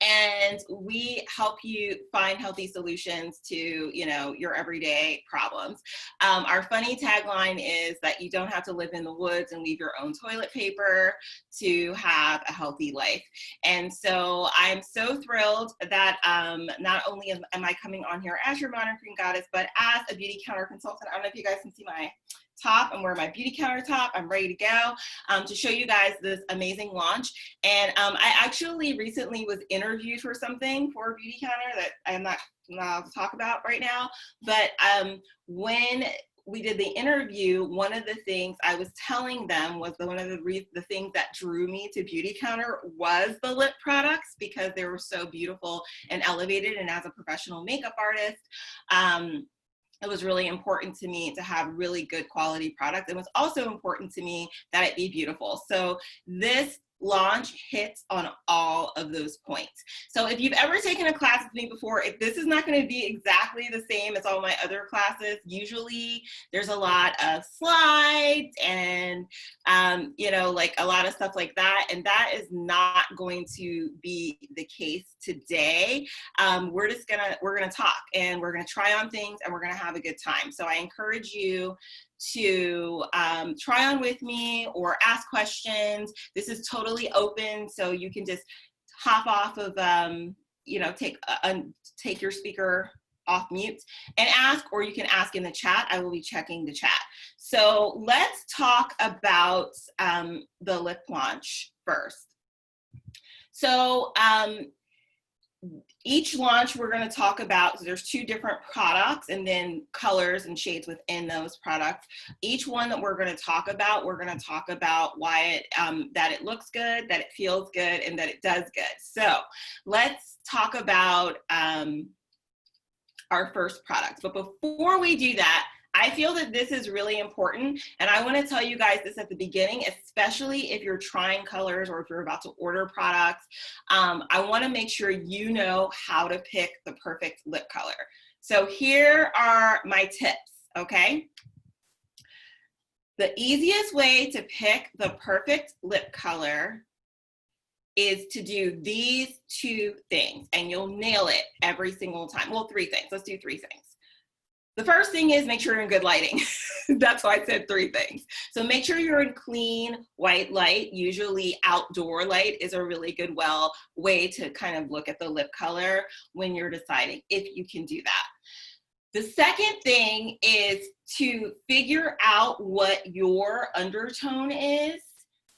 and we help you find healthy solutions to, you know, your everyday problems. Our funny tagline is that you don't have to live in the woods and leave your own toilet paper to have a healthy life. And so I'm so thrilled that not only am I coming on here as your Modern Green Goddess, but as a beauty counter consultant. I don't know if you guys can see my top. I'm wearing my beauty counter top. I'm ready to go to show you guys this amazing launch. And I actually recently was interviewed for something for a beauty counter that I'm not allowed to talk about right now. But when we did the interview, one of the things I was telling them was one of the things that drew me to Beauty Counter was the lip products, because they were so beautiful and elevated. And as a professional makeup artist, it was really important to me to have really good quality products. It was also important to me that it be beautiful. So this launch hits on all of those points. So if you've ever taken a class with me before, if this is not going to be exactly the same as all my other classes, usually there's a lot of slides and you know, like a lot of stuff like that, and that is not going to be the case today. We're gonna talk, and we're gonna try on things, and we're gonna have a good time. So I encourage you to try on with me or ask questions. This is totally open, so you can just hop off of, you know, take your speaker off mute and ask, or you can ask in the chat. I will be checking the chat. So let's talk about the lip launch first. So each launch we're going to talk about, so there's 2 different products and then colors and shades within those products. Each one that we're going to talk about, we're going to talk about why that it looks good, that it feels good, and that it does good. So let's talk about our first product. But before we do that, I feel that this is really important, and I want to tell you guys this at the beginning, especially if you're trying colors or if you're about to order products. I want to make sure you know how to pick the perfect lip color. So here are my tips, okay? The easiest way to pick the perfect lip color is to do these 2 things, and you'll nail it every single time. Well, 3 things. Let's do 3 things. The first thing is make sure you're in good lighting. That's why I said 3 things. So make sure you're in clean white light. Usually outdoor light is a really good way to kind of look at the lip color when you're deciding if you can do that. The second thing is to figure out what your undertone is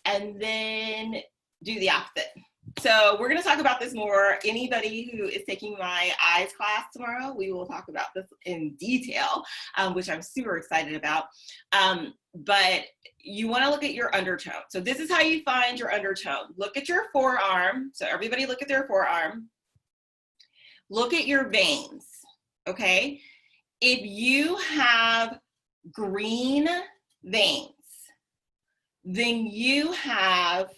and then do the opposite. So we're going to talk about this more. Anybody who is taking my eyes class tomorrow, we will talk about this in detail, which I'm super excited about. But you want to look at your undertone. So this is how you find your undertone. Look at your forearm. So everybody look at their forearm. Look at your veins, okay? If you have green veins, then you have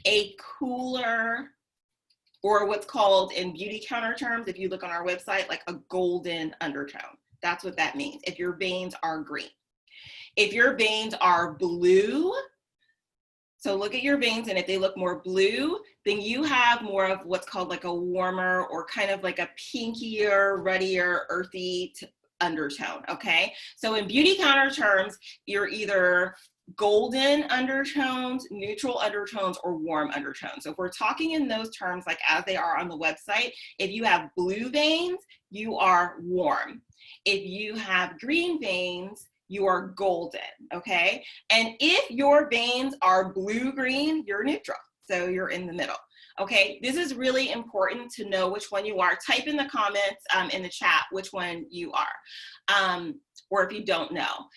a cooler, or what's called in beauty counter terms, if you look on our website, like a golden undertone. That's what that means, if your veins are green. If your veins are blue, so look at your veins, and if they look more blue, then you have more of what's called like a warmer or kind of like a pinkier, ruddier, earthy undertone, okay? So in beauty counter terms, you're either golden undertones, neutral undertones, or warm undertones. So if we're talking in those terms, like as they are on the website, if you have blue veins, you are warm. If you have green veins, you are golden, okay? And if your veins are blue-green, you're neutral. So you're in the middle, okay? This is really important to know which one you are. Type in the comments in the chat which one you are, or if you don't know.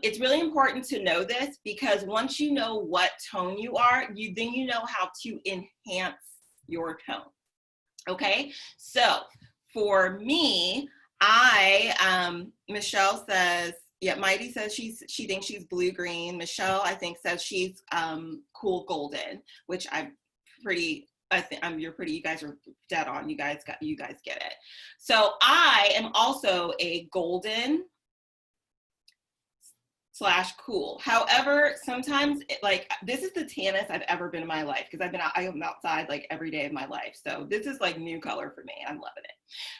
It's really important to know this, because once you know what tone you are, then you know how to enhance your tone, okay? So for me, Michelle says, yeah, Mighty says she thinks she's blue-green. Michelle, I think, says she's cool golden, which you're pretty, you guys are dead on. You guys get it. So I am also a golden. cool. However, sometimes like this is the tannest I've ever been in my life because I am outside like every day of my life. So this is like new color for me. I'm loving it.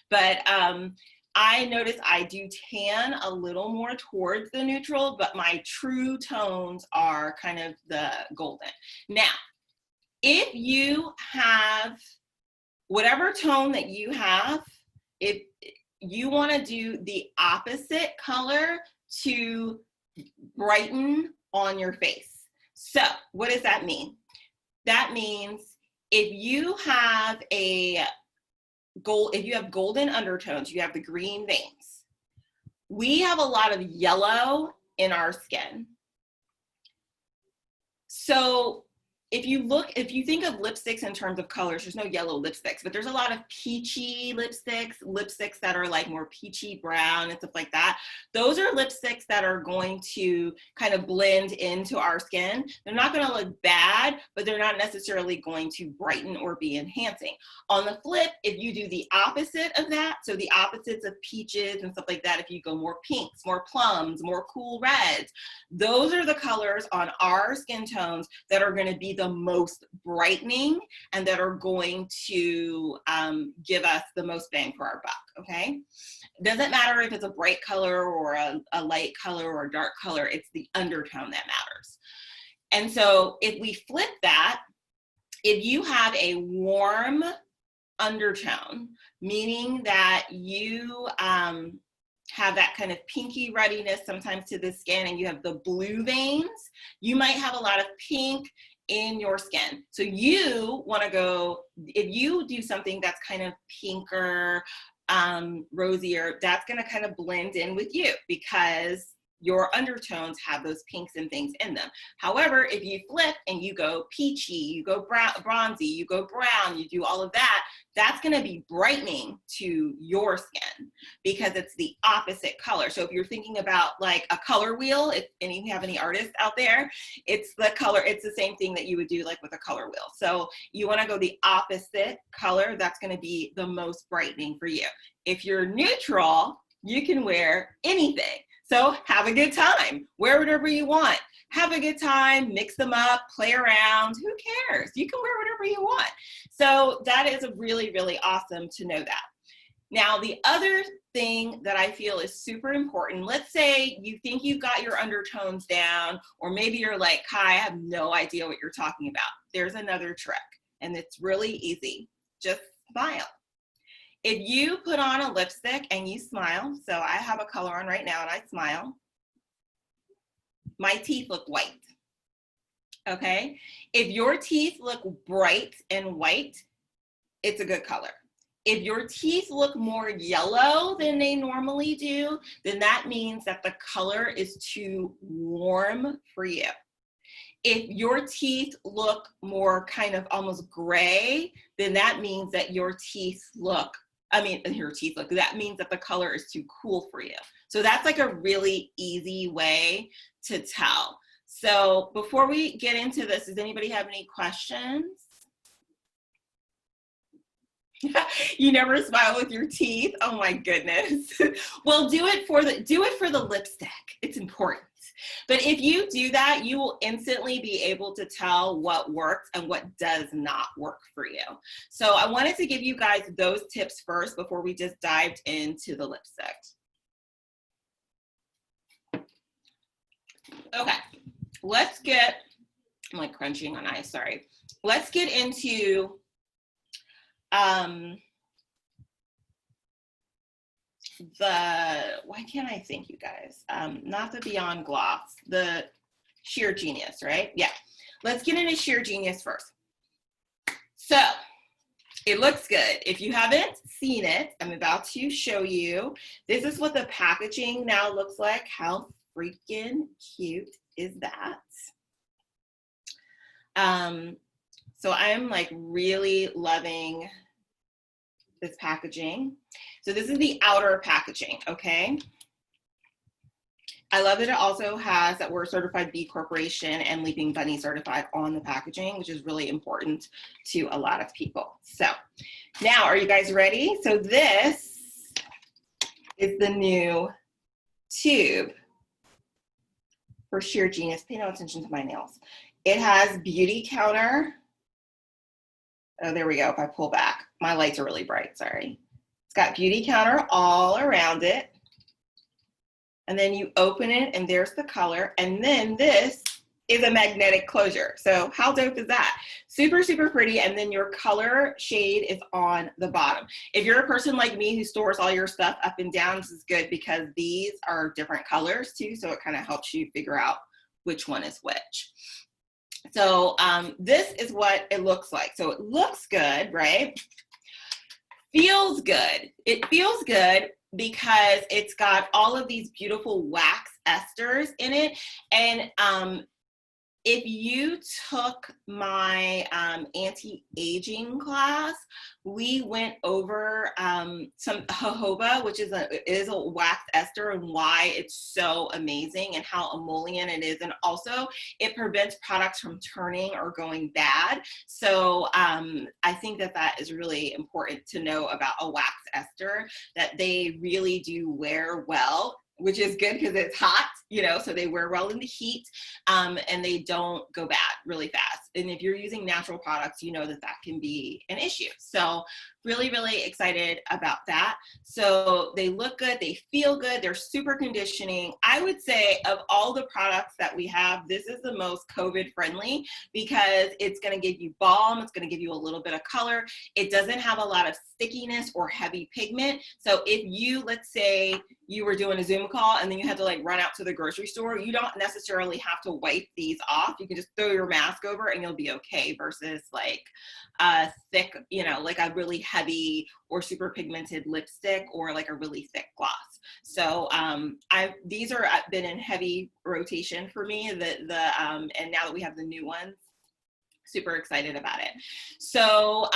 But I notice I do tan a little more towards the neutral, but my true tones are kind of the golden. Now, if you have whatever tone that you have, if you want to do the opposite color to brighten on your face. So what does that mean? That means if you have golden undertones, you have the green veins. We have a lot of yellow in our skin. So if you think of lipsticks in terms of colors, there's no yellow lipsticks, but there's a lot of peachy lipsticks that are like more peachy brown and stuff like that. Those are lipsticks that are going to kind of blend into our skin. They're not going to look bad, but they're not necessarily going to brighten or be enhancing. On the flip, if you do the opposite of that, so the opposites of peaches and stuff like that, if you go more pinks, more plums, more cool reds, those are the colors on our skin tones that are going to be the most brightening and that are going to give us the most bang for our buck, okay? It doesn't matter if it's a bright color or a light color or a dark color, it's the undertone that matters. And so if we flip that, if you have a warm undertone, meaning that you have that kind of pinky ruddiness sometimes to the skin and you have the blue veins, you might have a lot of pink in your skin. So you want to go, if you do something that's kind of pinker, rosier, that's going to kind of blend in with you because your undertones have those pinks and things in them. However, if you flip and you go peachy, you go bronzy, you go brown, you do all of that, that's going to be brightening to your skin because it's the opposite color. So if you're thinking about like a color wheel, if any have any artists out there, it's the color, it's the same thing that you would do like with a color wheel. So you want to go the opposite color, that's going to be the most brightening for you. If you're neutral, you can wear anything. So have a good time, wear whatever you want, have a good time, mix them up, play around, who cares? You can wear whatever you want. So that is really, really awesome to know that. Now, the other thing that I feel is super important, let's say you think you've got your undertones down, or maybe you're like, Kai, I have no idea what you're talking about. There's another trick, and it's really easy. Just smile. If you put on a lipstick and you smile, so I have a color on right now and I smile, my teeth look white, okay? If your teeth look bright and white, it's a good color. If your teeth look more yellow than they normally do, then that means that the color is too warm for you. If your teeth look more kind of almost gray, then that means that your teeth look, that means that the color is too cool for you. So that's like a really easy way to tell. So before we get into this, does anybody have any questions? You never smile with your teeth? Oh my goodness. Well, do it for the lipstick. It's important. But if you do that, you will instantly be able to tell what works and what does not work for you. So I wanted to give you guys those tips first before we just dived into the lipstick. Okay, I'm like crunching on ice, sorry. Let's get into why can't I think, you guys? Not the Beyond Gloss, the Sheer Genius, right? Yeah. Let's get into Sheer Genius first. So it looks good. If you haven't seen it, I'm about to show you. This is what the packaging now looks like. How freaking cute is that? So I'm like really loving this packaging. So this is the outer packaging, okay? I love that it also has that we're certified B Corporation and Leaping Bunny certified on the packaging, which is really important to a lot of people. So now, are you guys ready? So this is the new tube. for sheer genius. Pay no attention to my nails. It has beauty counter. Oh, there we go. If I pull back, my lights are really bright, sorry. It's got beauty counter all around it. And then you open it and there's the color. And then this is a magnetic closure. So how dope is that? Super, super pretty. And then your color shade is on the bottom. If you're a person like me who stores all your stuff up and down, this is good because these are different colors too. So it kind of helps you figure out which one is which. So this is what it looks like. So it looks good, right? Feels good. It feels good because it's got all of these beautiful wax esters in it. And if you took my anti-aging class, we went over some jojoba, which is a wax ester, and why it's so amazing and how emollient it is. And also it prevents products from turning or going bad. So I think that that is really important to know about a wax ester, that they really do wear well, which is good because it's hot, you know, so they wear well in the heat, and they don't go bad really fast. And if you're using natural products, you know that that can be an issue. So really, really excited about that. So they look good, they feel good, they're super conditioning. I would say of all the products that we have, this is the most COVID friendly because it's gonna give you balm, it's gonna give you a little bit of color. It doesn't have a lot of stickiness or heavy pigment. So if you, let's say you were doing a Zoom call and then you had to like run out to the grocery store, you don't necessarily have to wipe these off. You can just throw your mask over and you'll be okay, versus like a thick, you know, like a really heavy or super pigmented lipstick or like a really thick gloss. So these are been in heavy rotation for me, and now that we have the new ones, super excited about it. So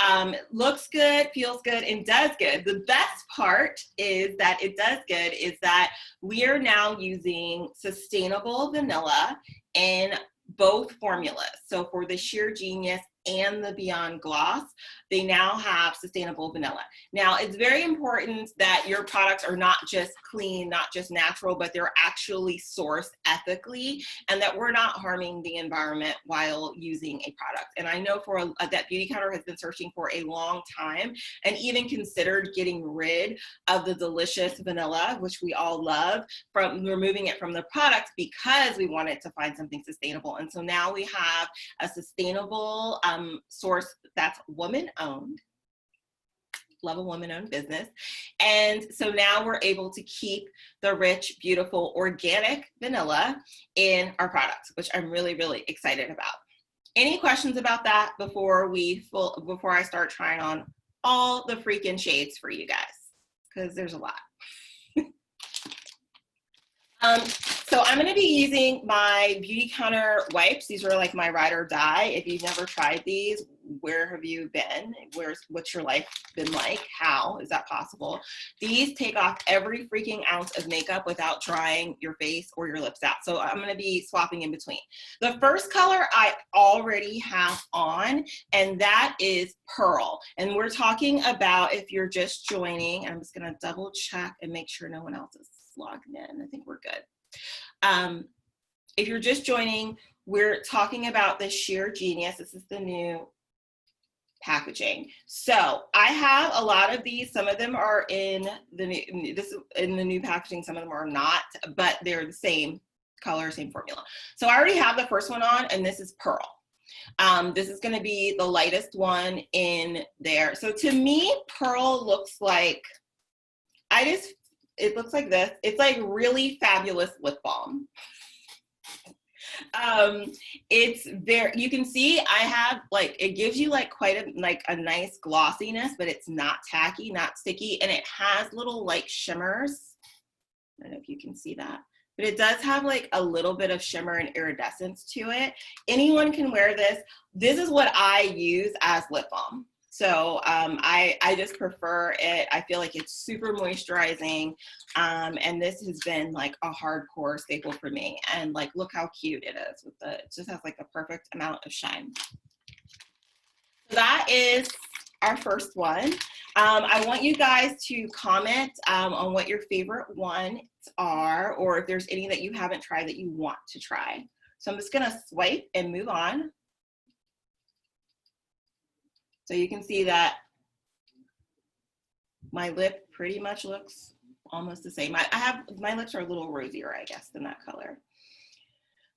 looks good, feels good, and does good. The best part is that it does good is that we are now using sustainable vanilla in both formulas. So for the Sheer Genius and the Beyond Gloss, they now have sustainable vanilla. Now, it's very important that your products are not just clean, not just natural, but they're actually sourced ethically, and that we're not harming the environment while using a product. And I know that Beauty Counter has been searching for a long time and even considered getting rid of the delicious vanilla, which we all love, from removing it from the product because we wanted to find something sustainable. And so now we have a sustainable source that's woman-owned. Love a woman-owned business. And so now we're able to keep the rich, beautiful, organic vanilla in our products, which I'm really, really excited about. Any questions about that before I start trying on all the freaking shades for you guys? Because there's a lot. So I'm going to be using my Beauty Counter wipes. These are like my ride or die. If you've never tried these, where have you been? What's your life been like? How is that possible? These take off every freaking ounce of makeup without drying your face or your lips out. So I'm going to be swapping in between. The first color I already have on, and that is Pearl. And we're talking about, if you're just joining, and I'm just going to double check and make sure no one else is logged in. I think we're good. If you're just joining, we're talking about the Sheer Genius. This is the new packaging. So I have a lot of these. Some of them are in the new packaging. Some of them are not, but they're the same color, same formula. So I already have the first one on, and this is Pearl. This is going to be the lightest one in there. So to me, Pearl looks like, it looks like this. It's like really fabulous lip balm. It's there. You can see I have like, it gives you like quite a nice glossiness, but it's not tacky, not sticky. And it has little like shimmers. I don't know if you can see that, but it does have like a little bit of shimmer and iridescence to it. Anyone can wear this. This is what I use as lip balm. So I just prefer it. I feel like it's super moisturizing. And this has been like a hardcore staple for me. And like, look how cute it is it just has like the perfect amount of shine. So that is our first one. I want you guys to comment on what your favorite ones are, or if there's any that you haven't tried that you want to try. So I'm just gonna swipe and move on. So you can see that my lip pretty much looks almost the same. My lips are a little rosier, I guess, than that color.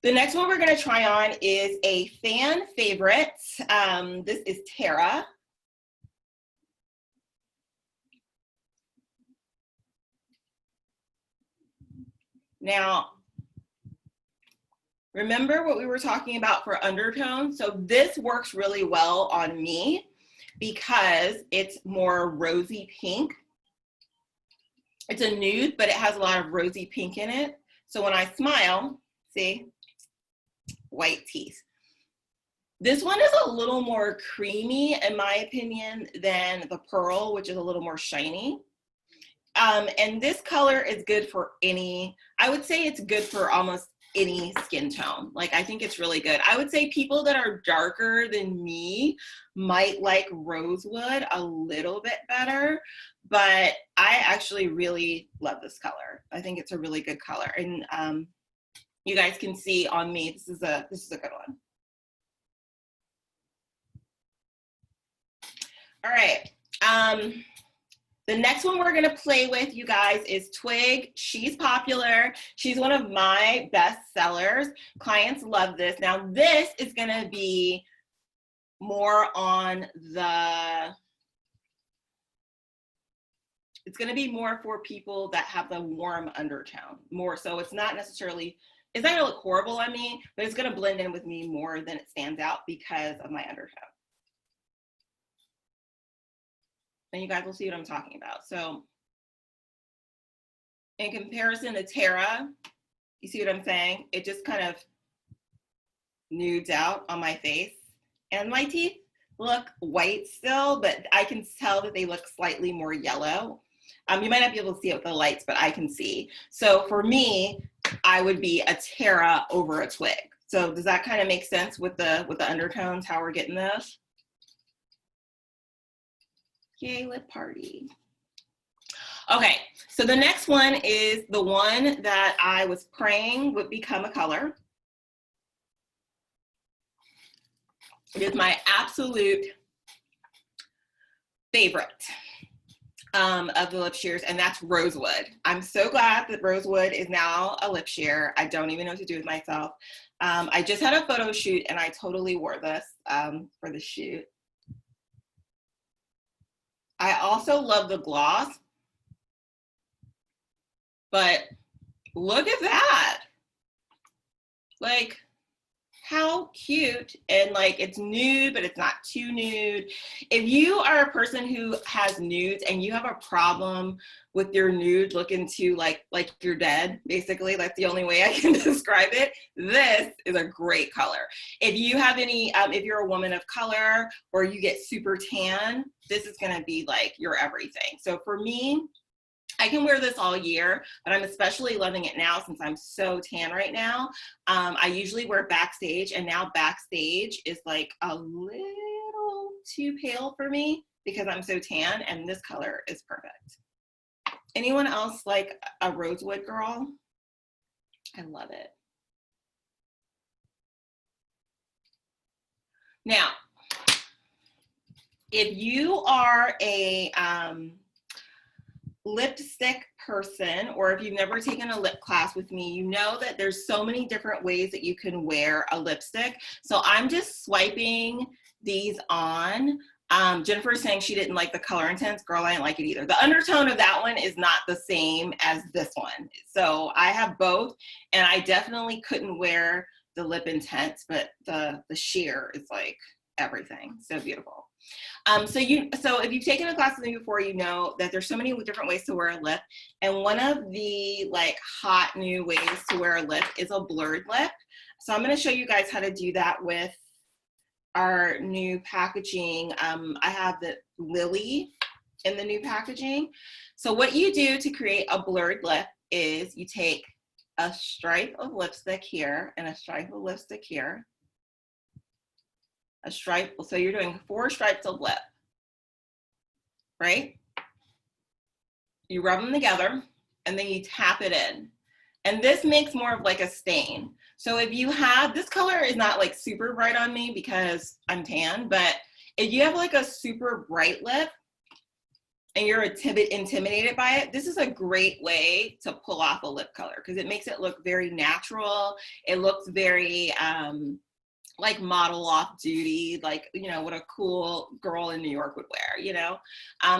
The next one we're gonna try on is a fan favorite. This is Tara. Now, remember what we were talking about for undertone? So this works really well on me because it's more rosy pink. It's a nude, but it has a lot of rosy pink in it. So when I smile, see, white teeth. This one is a little more creamy, in my opinion, than the Pearl, which is a little more shiny. And this color is good for any, I would say it's good for almost any skin tone. Like, I think it's really good. I would say people that are darker than me might like Rosewood a little bit better, but I actually really love this color. I think it's a really good color. And you guys can see on me, this is a good one. All right. The next one we're gonna play with, you guys, is Twig. She's popular. She's one of my best sellers. Clients love this. Now this is gonna be more on the, it's gonna be more for people that have the warm undertone, more so. It's not necessarily, it's not gonna look horrible on me, but it's gonna blend in with me more than it stands out because of my undertone. And you guys will see what I'm talking about. So in comparison to Tara, you see what I'm saying? It just kind of nudes out on my face. And my teeth look white still, but I can tell that they look slightly more yellow. You might not be able to see it with the lights, but I can see. So for me, I would be a Tara over a Twig. So does that kind of make sense with the undertones, how we're getting this? Yay, lip party. Okay, so the next one is the one that I was praying would become a color. It is my absolute favorite of the lip sheers, and that's Rosewood. I'm so glad that Rosewood is now a lip sheer. I don't even know what to do with myself. I just had a photo shoot and I totally wore this for the shoot. I also love the gloss, but look at that. Like, how cute. And like, it's nude, but it's not too nude. If you are a person who has nudes and you have a problem with your nude looking too like you're dead, basically, that's the only way I can describe it, this is a great color. If you have any, if you're a woman of color or you get super tan, this is gonna be like your everything. So for me, I can wear this all year, but I'm especially loving it now since I'm so tan right now. I usually wear backstage, and now backstage is like a little too pale for me because I'm so tan, and this color is perfect. Anyone else like a Rosewood girl? I love it. Now, if you are a lipstick person, or if you've never taken a lip class with me, you know that there's so many different ways that you can wear a lipstick. So I'm just swiping these on. Jennifer's saying she didn't like the color intense. Girl, I didn't like it either. The undertone of that one is not the same as this one. So I have both, and I definitely couldn't wear the lip intense, but the sheer is like everything. So beautiful. So if you've taken a class with me before, you know that there's so many different ways to wear a lip. And one of the like hot new ways to wear a lip is a blurred lip. So I'm going to show you guys how to do that with our new packaging. I have the Lily in the new packaging. So what you do to create a blurred lip is you take a stripe of lipstick here and a stripe of lipstick here. A stripe, so you're doing 4 stripes of lip. right? You rub them together and then you tap it in. And this makes more of like a stain. So if you have, this color is not like super bright on me because I'm tan, but if you have like a super bright lip and you're intimidated by it, this is a great way to pull off a lip color because it makes it look very natural. It looks very like model off duty, like, you know, what a cool girl in New York would wear, you know?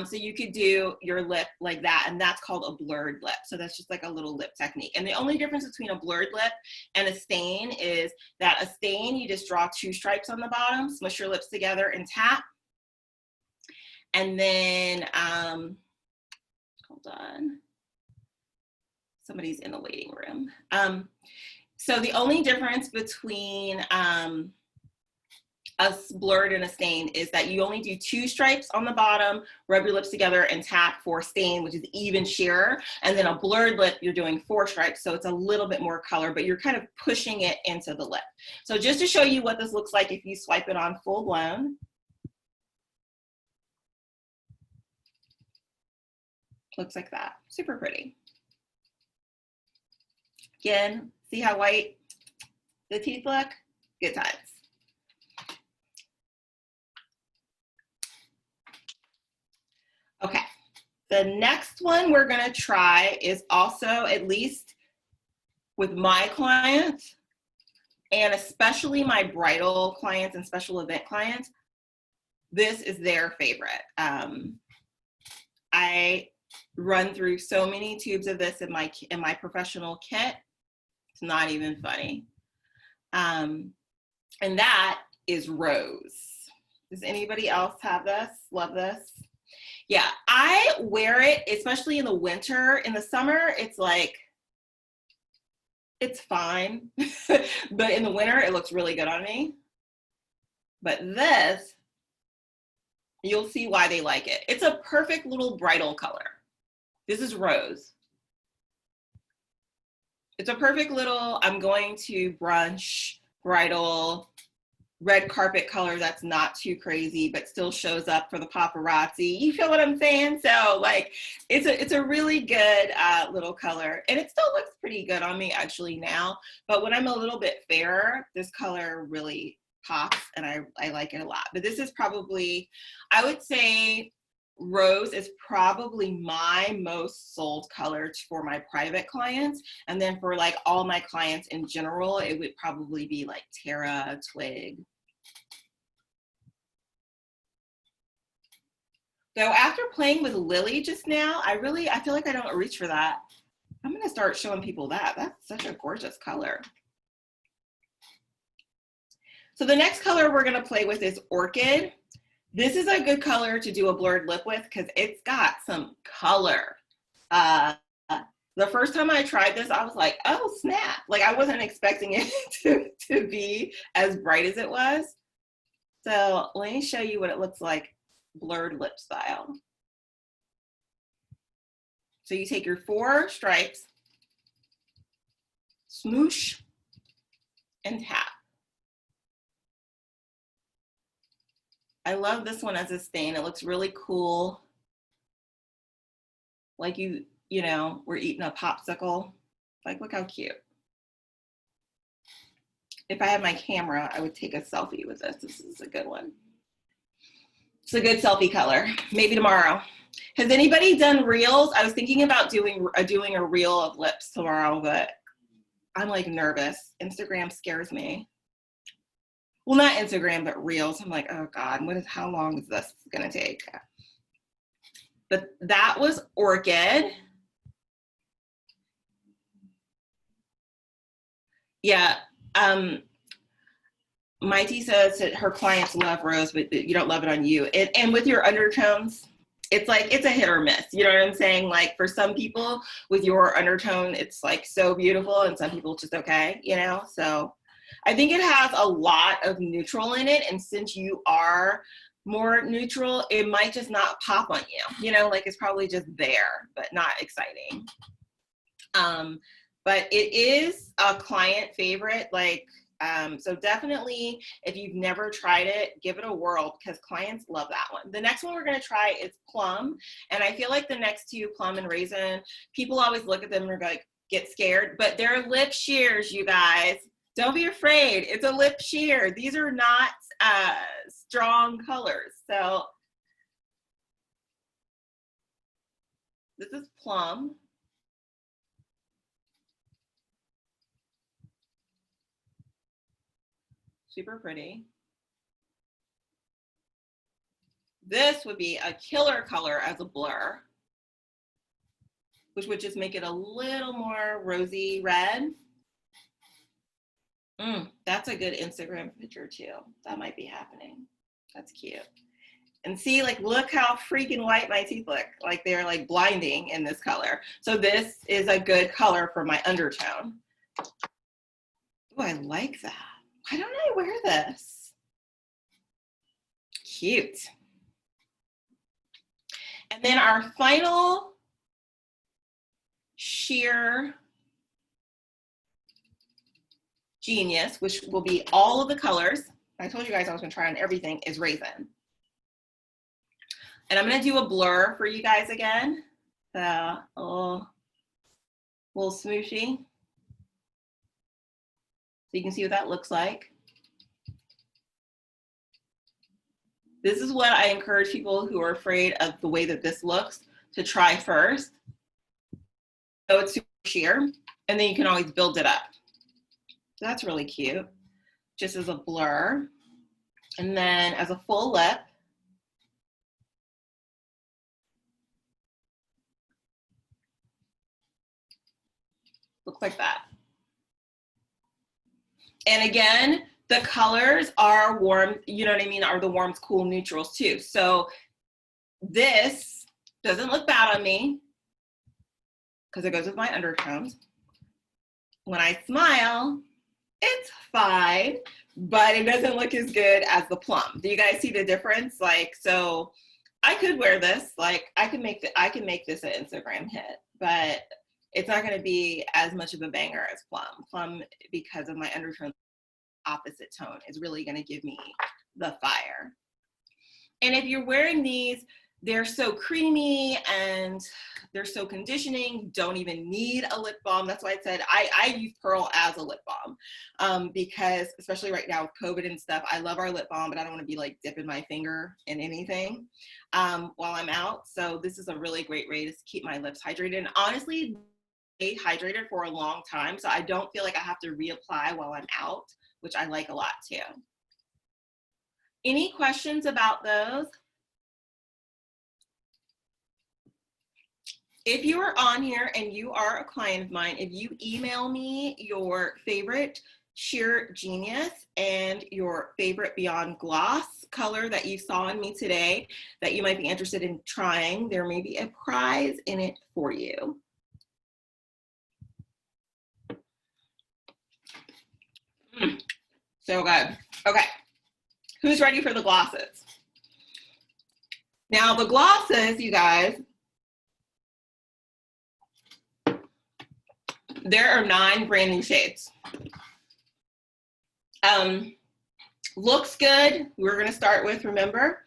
So you could do your lip like that, and that's called a blurred lip. So that's just like a little lip technique. And the only difference between a blurred lip and a stain is that a stain, you just draw 2 stripes on the bottom, smush your lips together and tap. And then, hold on, somebody's in the waiting room. So the only difference between a blurred and a stain is that you only do 2 stripes on the bottom, rub your lips together and tap for stain, which is even sheer. And then a blurred lip, you're doing 4 stripes. So it's a little bit more color, but you're kind of pushing it into the lip. So just to show you what this looks like if you swipe it on full blown. Looks like that, super pretty. Again, see how white the teeth look? Good times. Okay, the next one we're gonna try is also, at least with my clients, and especially my bridal clients and special event clients, this is their favorite. I run through so many tubes of this in my professional kit. It's not even funny. And that is rose. Does anybody else have this? Love this? Yeah, I wear it, especially in the winter. In the summer, it's like, it's fine. But in the winter, it looks really good on me. But this, you'll see why they like it. It's a perfect little bridal color. This is rose. It's a perfect little, I'm going to brunch, bridal, red carpet color that's not too crazy, but still shows up for the paparazzi. You feel what I'm saying? So like, it's a really good little color, and it still looks pretty good on me actually now. But when I'm a little bit fairer, this color really pops, and I like it a lot. But this is probably, I would say, rose is probably my most sold color for my private clients. And then for like all my clients in general, it would probably be like Terra, Twig. So after playing with Lily just now, I feel like I don't reach for that. I'm gonna start showing people that. That's such a gorgeous color. So the next color we're gonna play with is Orchid. This is a good color to do a blurred lip with because it's got some color. The first time I tried this, I was like, oh snap. Like I wasn't expecting it to be as bright as it was. So let me show you what it looks like blurred lip style. So you take your 4 stripes, smoosh, and tap. I love this one as a stain. It looks really cool. Like you know, we're eating a popsicle. Like, look how cute. If I had my camera, I would take a selfie with this. This is a good one. It's a good selfie color. Maybe tomorrow. Has anybody done reels? I was thinking about doing a reel of lips tomorrow, but I'm like nervous. Instagram scares me. Well, not Instagram, but reels. I'm like, oh God, how long is this gonna take? But that was Orchid. Yeah, Mighty says that her clients love rose, but you don't love it on you. And with your undertones, it's like, it's a hit or miss. You know what I'm saying? Like for some people with your undertone, it's like so beautiful, and some people just okay, you know? So I think it has a lot of neutral in it. And since you are more neutral, it might just not pop on you, you know, like it's probably just there, but not exciting. But it is a client favorite. Like So definitely, if you've never tried it, give it a whirl because clients love that one. The next one we're gonna try is plum. And I feel like the next two, plum and raisin, people always look at them and are like, get scared, but they're lip sheers, you guys. Don't be afraid, it's a lip sheer. These are not strong colors. So this is plum. Super pretty. This would be a killer color as a blur, which would just make it a little more rosy red. That's a good Instagram picture too. That might be happening. That's cute. And see, like, look how freaking white my teeth look. Like they're like blinding in this color. So this is a good color for my undertone. Oh, I like that. Why don't I wear this? Cute. And then our final sheer genius, which will be all of the colors. I told you guys I was gonna try on everything, is raisin. And I'm gonna do a blur for you guys again. So a little smooshy. So you can see what that looks like. This is what I encourage people who are afraid of the way that this looks to try first. So it's super sheer, and then you can always build it up. So that's really cute, just as a blur. And then as a full lip, looks like that. And again, the colors are warm, you know what I mean, are the warms, cool, neutrals too. So this doesn't look bad on me because it goes with my undertones. When I smile, it's fine, but it doesn't look as good as the plum. Do you guys see the difference? Like, so I could wear this, like I can make this an Instagram hit, but it's not going to be as much of a banger as plum. Plum, because of my undertone opposite tone, is really going to give me the fire. And if you're wearing these, they're so creamy and they're so conditioning, don't even need a lip balm. That's why I said I use Pearl as a lip balm because especially right now with COVID and stuff, I love our lip balm, but I don't want to be like dipping my finger in anything while I'm out. So this is a really great way to keep my lips hydrated. And honestly, stay hydrated for a long time. So I don't feel like I have to reapply while I'm out, which I like a lot too. Any questions about those? If you are on here and you are a client of mine, if you email me your favorite sheer genius and your favorite Beyond Gloss color that you saw in me today that you might be interested in trying, there may be a prize in it for you. So good. Okay, who's ready for the glosses? Now the glosses, you guys, there are 9 brand new shades. Looks good, we're gonna start with, remember?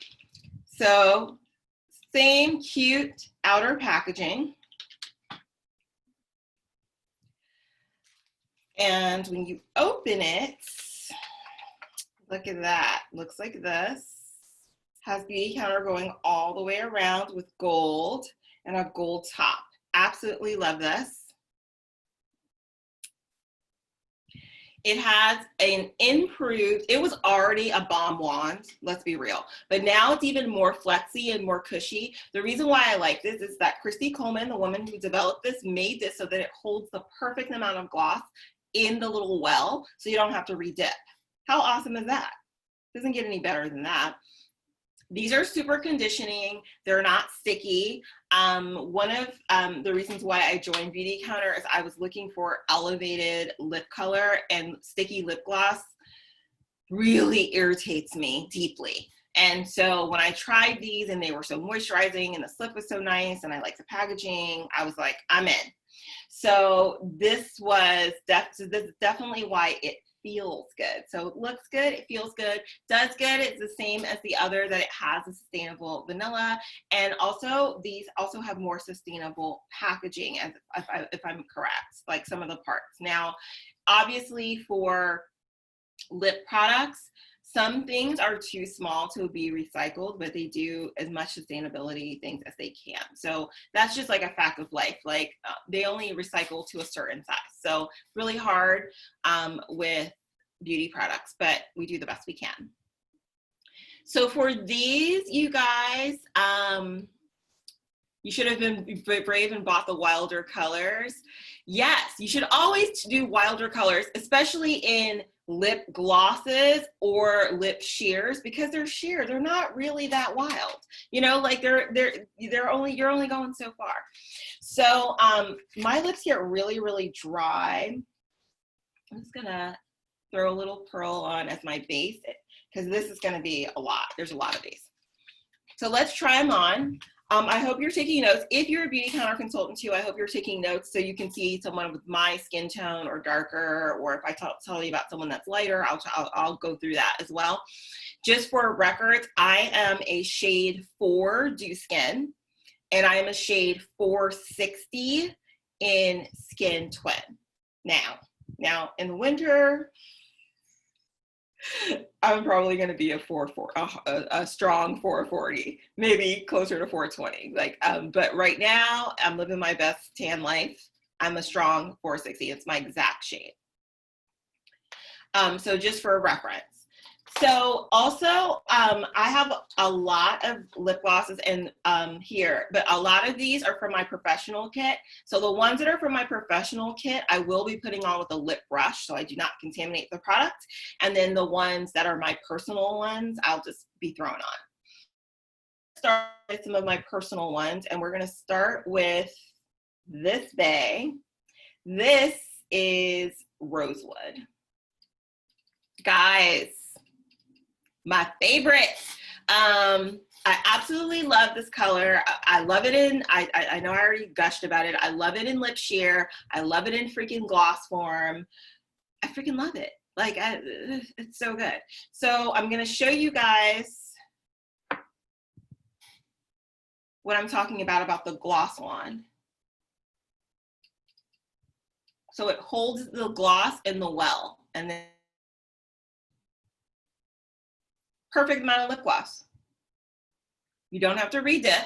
So same cute outer packaging. And when you open it, look at that, looks like this. Has beauty counter going all the way around with gold and a gold top. Absolutely love this. It has an improved, it was already a bomb wand, let's be real, but now it's even more flexy and more cushy. The reason why I like this is that Christy Coleman, the woman who developed this, made this so that it holds the perfect amount of gloss in the little well, so you don't have to re-dip. How awesome is that? Doesn't get any better than that. These are super conditioning. They're not sticky. One of the reasons why I joined Beauty Counter is I was looking for elevated lip color, and sticky lip gloss really irritates me deeply. And so when I tried these and they were so moisturizing and the slip was so nice and I liked the packaging, I was like, I'm in. So this is definitely why it feels good. So it looks good, it feels good, does good. It's the same as the other, that it has a sustainable vanilla. And also these also have more sustainable packaging, as if I'm correct, like some of the parts. Now, obviously for lip products, some things are too small to be recycled, but they do as much sustainability things as they can. So that's just like a fact of life. Like they only recycle to a certain size. So really hard with beauty products, but we do the best we can. So for these, you guys, you should have been brave and bought the wilder colors. Yes, you should always do wilder colors, especially in lip glosses or lip sheers, because they're sheer. They're not really that wild. You know, like you're only going so far. So my lips get really, really dry. I'm just gonna throw a little pearl on as my base, because this is gonna be a lot. There's a lot of these. So let's try them on. I hope you're taking notes. If you're a beauty counter consultant too, I hope you're taking notes so you can see someone with my skin tone or darker, or if I tell you about someone that's lighter, I'll go through that as well. Just for records, I am a shade 4 dew skin, and I am a shade 460 in skin twin. Now in the winter, I'm probably going to be a strong 440, maybe closer to 420. Like, but right now I'm living my best tan life. I'm a strong 460. It's my exact shade. So just for reference. So also, I have a lot of lip glosses in here, but a lot of these are from my professional kit. So the ones that are from my professional kit, I will be putting on with a lip brush, so I do not contaminate the product. And then the ones that are my personal ones, I'll just be throwing on. Start with some of my personal ones, and we're gonna start with this bay. This is Rosewood. Guys, my favorite. I absolutely love this color. I love it in, I know I already gushed about it. I love it in lip sheer. I love it in freaking gloss form. I freaking love it. Like, it's so good. So I'm gonna show you guys what I'm talking about the gloss wand. So it holds the gloss in the well, and then perfect amount of lip gloss. You don't have to redip,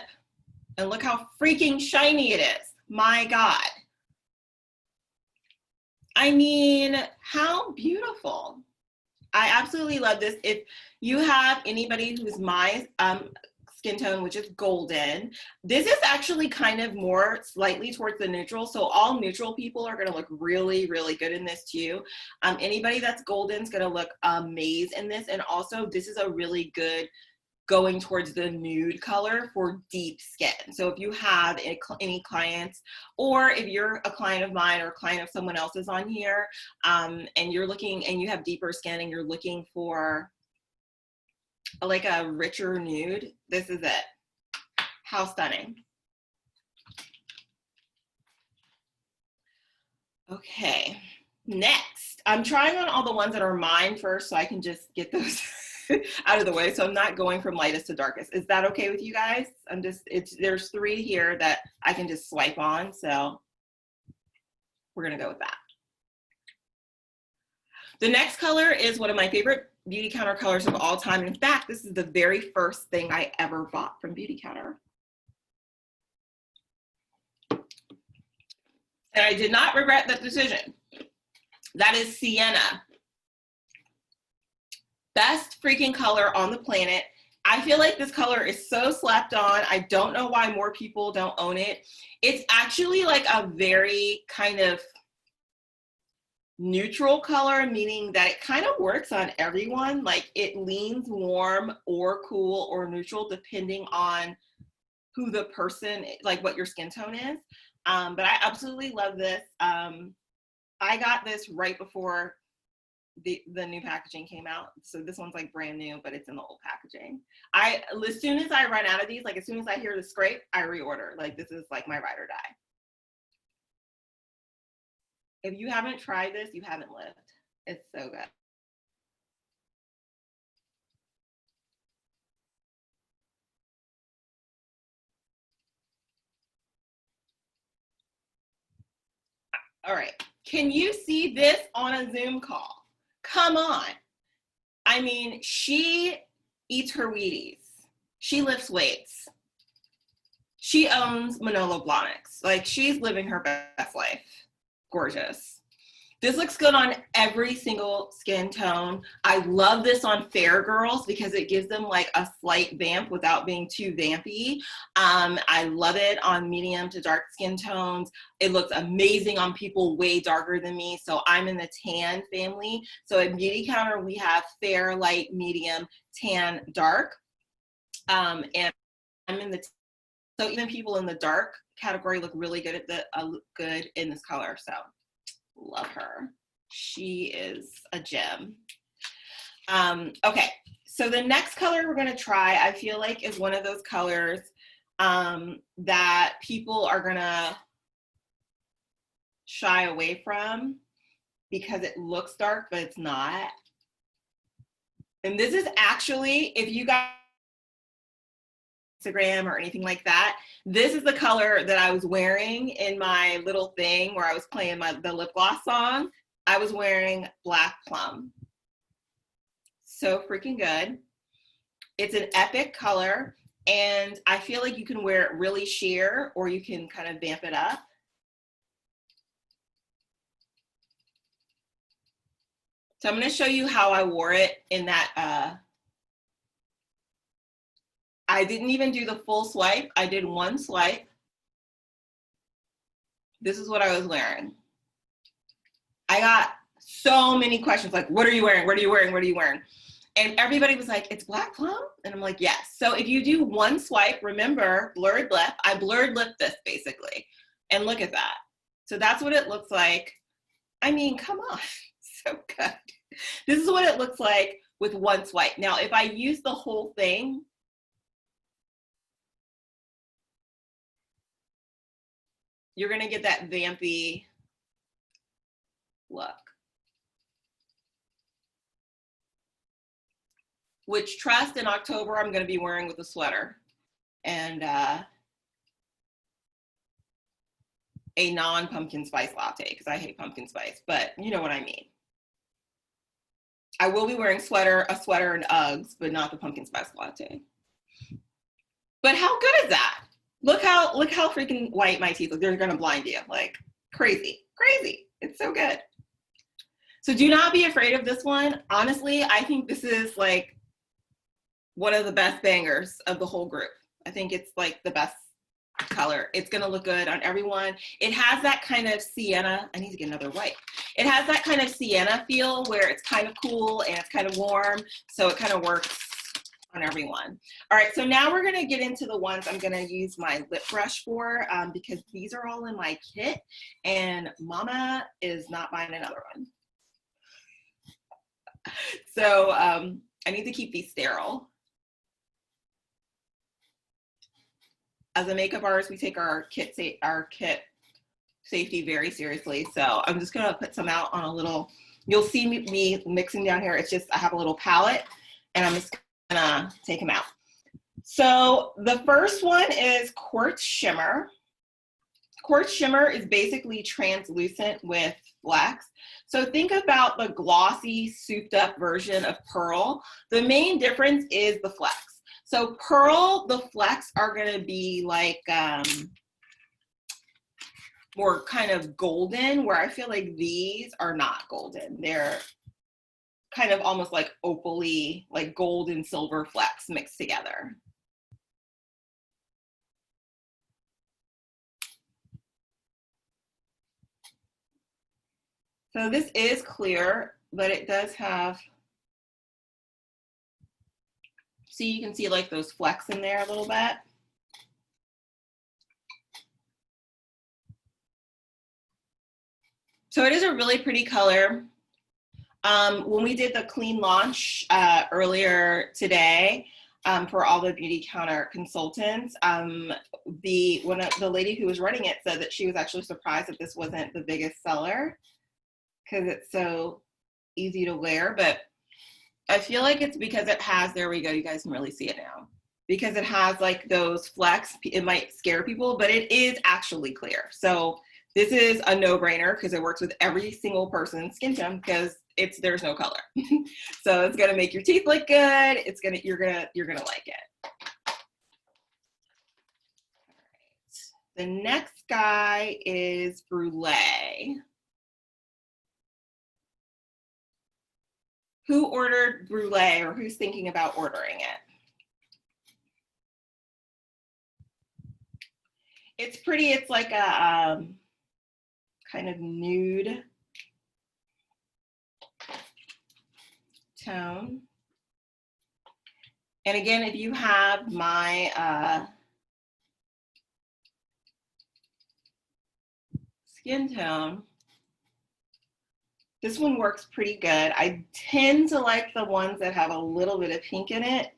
and look how freaking shiny it is. My God. I mean, how beautiful. I absolutely love this. If you have anybody who's my skin tone, which is golden, this is actually kind of more slightly towards the neutral. So all neutral people are gonna look really, really good in this too. Anybody that's golden is gonna look amazing in this. And also this is a really good going towards the nude color for deep skin. So if you have any clients, or if you're a client of mine or a client of someone else's on here, and you're looking and you have deeper skin and you're looking for like a richer nude, this is it. How stunning. Okay, next. I'm trying on all the ones that are mine first so I can just get those out of the way. So I'm not going from lightest to darkest. Is that okay with you guys? There's 3 here that I can just swipe on. So we're gonna go with that. The next color is one of my favorite beauty counter colors of all time. In fact, this is the very first thing I ever bought from Beauty Counter. And I did not regret that decision. That is Sienna. Best freaking color on the planet. I feel like this color is so slept on. I don't know why more people don't own it. It's actually like a very kind of neutral color, meaning that it kind of works on everyone. Like it leans warm or cool or neutral depending on who the person, like what your skin tone is. But I absolutely love this. I got this right before the new packaging came out. So this one's like brand new, but it's in the old packaging. As soon as I run out of these, like as soon as I hear the scrape, I reorder. Like this is like my ride or die. If you haven't tried this, you haven't lived. It's so good. All right. Can you see this on a Zoom call? Come on. I mean, she eats her Wheaties. She lifts weights. She owns Manolo Blahniks. Like, she's living her best life. Gorgeous. This looks good on every single skin tone. I love this on fair girls because it gives them like a slight vamp without being too vampy. I love it on medium to dark skin tones. It looks amazing on people way darker than me. So I'm in the tan family. So at Beautycounter, we have fair, light, medium, tan, dark. And I'm in the, so even people in the dark category look really good at the, good in this color. So love her. She is a gem. Okay, so the next color we're going to try, I feel like, is one of those colors that people are going to shy away from because it looks dark, but it's not. And this is actually, if you guys Instagram or anything like that, this is the color that I was wearing in my little thing where I was playing the lip gloss song. I was wearing Black Plum. So freaking good. It's an epic color, and I feel like you can wear it really sheer or you can kind of vamp it up. So I'm going to show you how I wore it in that I didn't even do the full swipe. I did one swipe. This is what I was wearing. I got so many questions like, what are you wearing? What are you wearing? What are you wearing? And everybody was like, it's Black Plum? And I'm like, yes. So if you do one swipe, remember, blurred lip. I blurred lip this basically. And look at that. So that's what it looks like. I mean, come on, so good. This is what it looks like with one swipe. Now, if I use the whole thing, you're gonna get that vampy look. Which, trust, in October, I'm gonna be wearing with a sweater and a non-pumpkin spice latte, because I hate pumpkin spice, but you know what I mean. I will be wearing a sweater and Uggs, but not the pumpkin spice latte. But how good is that? Look how freaking white my teeth look. They're gonna blind you, like crazy, crazy. It's so good. So do not be afraid of this one. Honestly, I think this is like one of the best bangers of the whole group. I think it's like the best color. It's gonna look good on everyone. It has that kind of sienna. I need to get another white. It has that kind of sienna feel where it's kind of cool and it's kind of warm. So it kind of works on everyone. All right, so now we're gonna get into the ones I'm gonna use my lip brush for because these are all in my kit and Mama is not buying another one. So I need to keep these sterile. As a makeup artist, we take our kit safety very seriously. So I'm just gonna put some out on a little, you'll see me mixing down here. It's just, I have a little palette and I'm just gonna take them out. So the first one is Quartz Shimmer. Quartz Shimmer is basically translucent with flecks. So think about the glossy, souped up version of Pearl. The main difference is the flecks. So Pearl, the flecks are gonna be like more kind of golden, where I feel like these are not golden. They're kind of almost like opally, like gold and silver flecks mixed together. So this is clear, but it does have, see, you can see like those flecks in there a little bit. So it is a really pretty color. When we did the clean launch earlier today for all the Beautycounter consultants, the lady who was running it said that she was actually surprised that this wasn't the biggest seller because it's so easy to wear, but I feel like it's because it has, there we go, you guys can really see it now. Because it has like those flecks, it might scare people, but it is actually clear. So this is a no-brainer because it works with every single person's skin tone because there's no color. So it's gonna make your teeth look good. You're gonna like it. The next guy is Brulee. Who ordered Brulee or who's thinking about ordering it? It's pretty, it's like a kind of nude tone. And again, if you have my skin tone, this one works pretty good. I tend to like the ones that have a little bit of pink in it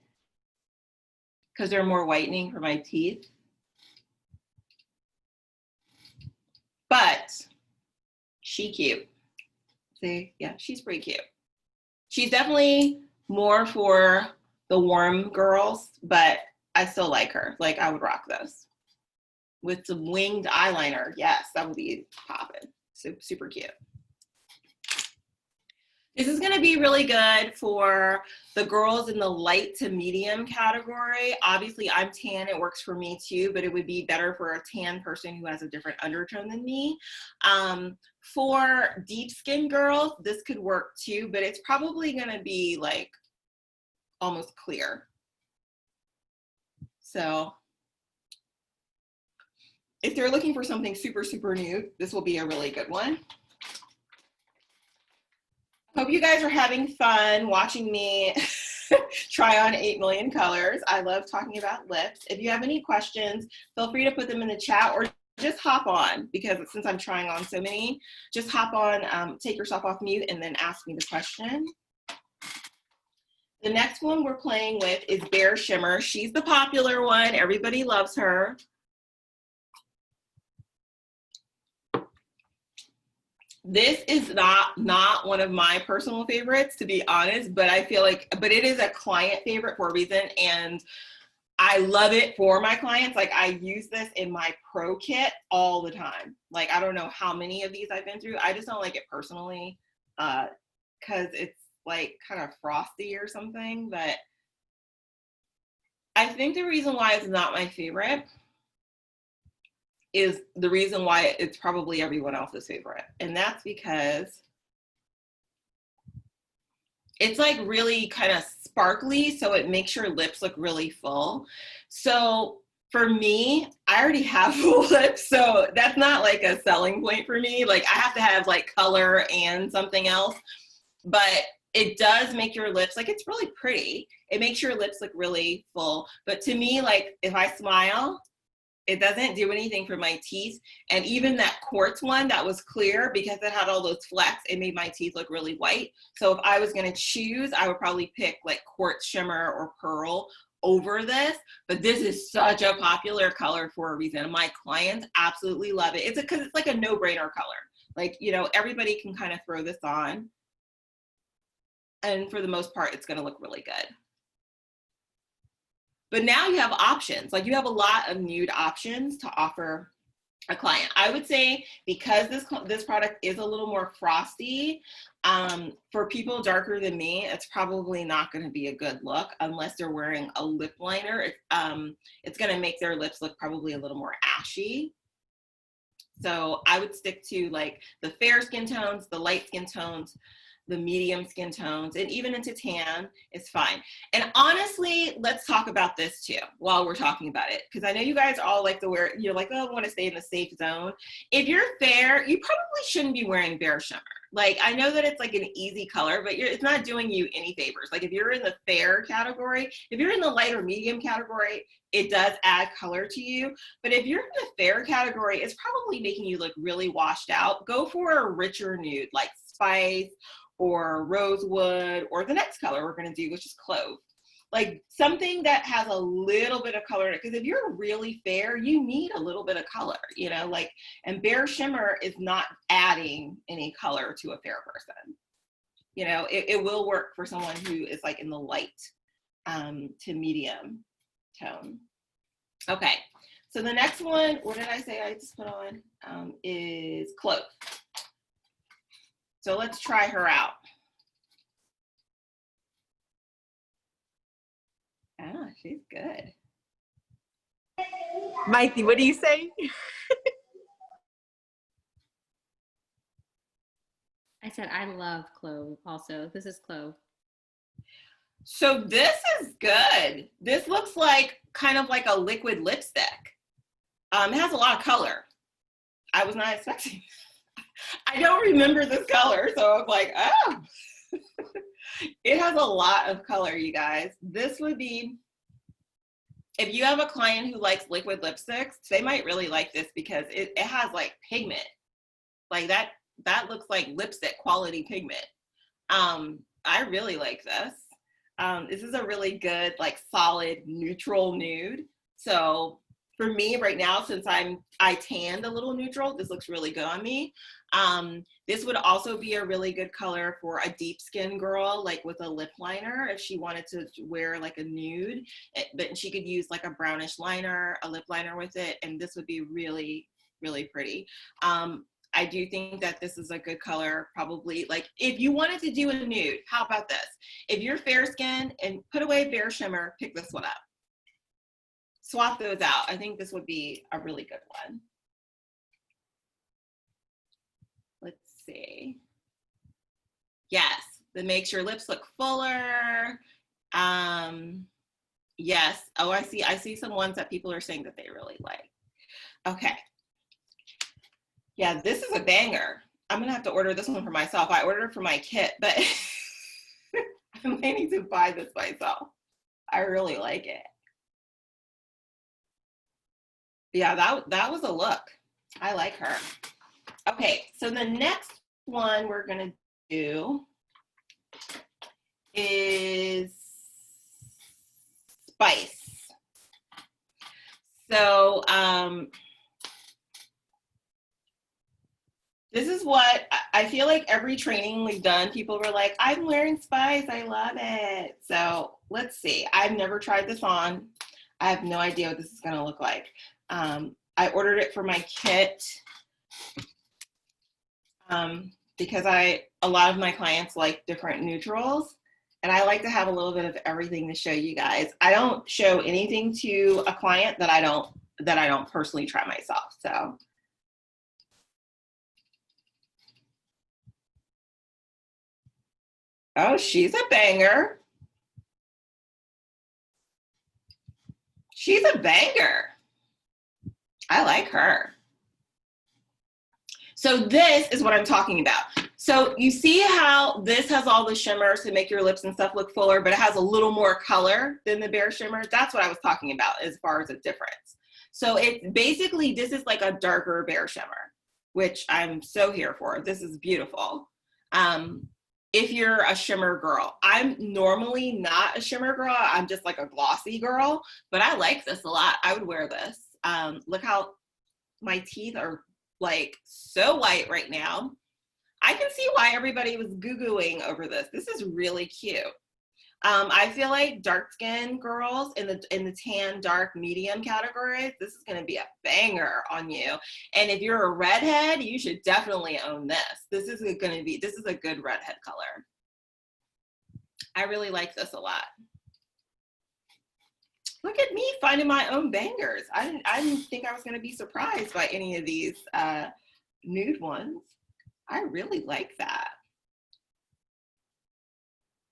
because they're more whitening for my teeth. But she cute. See, yeah, she's pretty cute. She's definitely more for the warm girls, but I still like her. Like I would rock this with some winged eyeliner. Yes, that would be popping. Super cute. This is going to be really good for the girls in the light to medium category. Obviously, I'm tan. It works for me too, but it would be better for a tan person who has a different undertone than me. For deep skin girls, this could work too, but it's probably going to be like almost clear. So if they're looking for something super nude, this will be a really good one. Hope you guys are having fun watching me try on 8 million colors. I love talking about lips. If you have any questions, feel free to put them in the chat or just hop on, because since I'm trying on so many, just hop on, take yourself off mute and then ask me the question. The next one we're playing with is Bare Shimmer. She's the popular one. Everybody loves her. This is not one of my personal favorites, to be honest, but I feel like, but it is a client favorite for a reason, and I love it for my clients. Like I use this in my pro kit all the time. Like I don't know how many of these I've been through. I just don't like it personally because it's like kind of frosty or something, but I think the reason why it's not my favorite is the reason why it's probably everyone else's favorite. And that's because it's like really kind of sparkly, so it makes your lips look really full. So for me, I already have full lips, so that's not like a selling point for me. Like I have to have like color and something else, but it does make your lips, like it's really pretty. It makes your lips look really full. But to me, like if I smile, it doesn't do anything for my teeth. And even that quartz one that was clear, because it had all those flecks, it made my teeth look really white. So if I was gonna choose, I would probably pick like quartz shimmer or pearl over this. But this is such a popular color for a reason. My clients absolutely love it. It's because it's like a no-brainer color. Like, you know, everybody can kind of throw this on. And for the most part, it's gonna look really good. But now you have options. Like you have a lot of nude options to offer a client. I would say because this product is a little more frosty, for people darker than me, it's probably not going to be a good look unless they're wearing a lip liner. It's going to make their lips look probably a little more ashy. So I would stick to like the fair skin tones, the light skin tones, the medium skin tones, and even into tan is fine. And honestly, let's talk about this too while we're talking about it, because I know you guys all like to wear, you're like, oh, I want to stay in the safe zone. If you're fair, you probably shouldn't be wearing Bare Shimmer. Like I know that it's like an easy color, but it's not doing you any favors. Like if you're in the fair category, if you're in the light or medium category, it does add color to you. But if you're in the fair category, it's probably making you look really washed out. Go for a richer nude like Spice or Rosewood, or the next color we're gonna do, which is Clove. Like something that has a little bit of color in it, because if you're really fair, you need a little bit of color, you know, like, and Bare Shimmer is not adding any color to a fair person. You know, it will work for someone who is like in the light to medium tone. Okay, so the next one, what did I say I just put on, is Clove. So let's try her out. Ah, she's good. Mikey, what do you say? I said I love Clove also. This is Clove. So this is good. This looks like kind of like a liquid lipstick. It has a lot of color. I was not expecting. I don't remember this color, so I was like, oh. It has a lot of color, you guys. This would be, if you have a client who likes liquid lipsticks, they might really like this because it has like pigment. Like that looks like lipstick quality pigment. I really like this. This is a really good, like solid neutral nude. So for me right now, since I tanned a little neutral, this looks really good on me. This would also be a really good color for a deep skin girl, like with a lip liner, if she wanted to wear like a nude, but she could use like a brownish liner, a lip liner with it, and this would be really, really pretty. I do think that this is a good color, probably like if you wanted to do a nude, how about this? If you're fair skinned and put away Bare Shimmer, pick this one up. Swap those out. I think this would be a really good one. Let's see. Yes, that makes your lips look fuller. Yes. Oh, I see some ones that people are saying that they really like. Okay. Yeah, this is a banger. I'm gonna have to order this one for myself. I ordered it for my kit, but I might need to buy this myself. I really like it. Yeah, that was a look. I like her. Okay, so the next one we're gonna do is Spice. So this is what I feel like every training we've done, people were like, I'm wearing Spice, I love it. So let's see, I've never tried this on. I have no idea what this is gonna look like. I ordered it for my kit because a lot of my clients like different neutrals, and I like to have a little bit of everything to show you guys. I don't show anything to a client that I don't personally try myself. So oh, she's a banger. She's a banger. I like her. So this is what I'm talking about. So you see how this has all the shimmers to make your lips and stuff look fuller, but it has a little more color than the Bare Shimmer. That's what I was talking about as far as a difference. So it's basically, this is like a darker Bare Shimmer, which I'm so here for. This is beautiful. If you're a shimmer girl, I'm normally not a shimmer girl. I'm just like a glossy girl, but I like this a lot. I would wear this. Look how my teeth are like so white right now. I can see why everybody was goo-gooing over this. This is really cute. I feel like dark skin girls in the tan, dark, medium categories, this is gonna be a banger on you. And if you're a redhead, you should definitely own this. This is a good redhead color. I really like this a lot. Look at me finding my own bangers. I didn't think I was gonna be surprised by any of these nude ones. I really like that.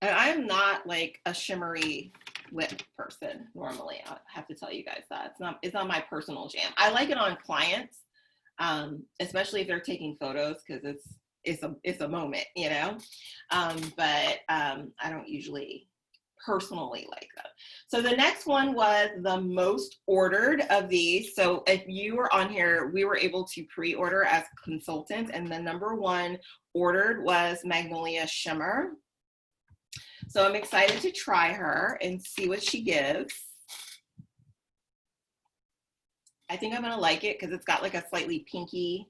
And I'm not like a shimmery lip person normally. I have to tell you guys that. It's not my personal jam. I like it on clients, especially if they're taking photos, because it's a moment, you know? But I don't usually personally like them. So the next one was the most ordered of these. So if you were on here, we were able to pre-order as consultants, and the #1 ordered was Magnolia Shimmer. So I'm excited to try her and see what she gives. I think I'm gonna like it because it's got like a slightly pinky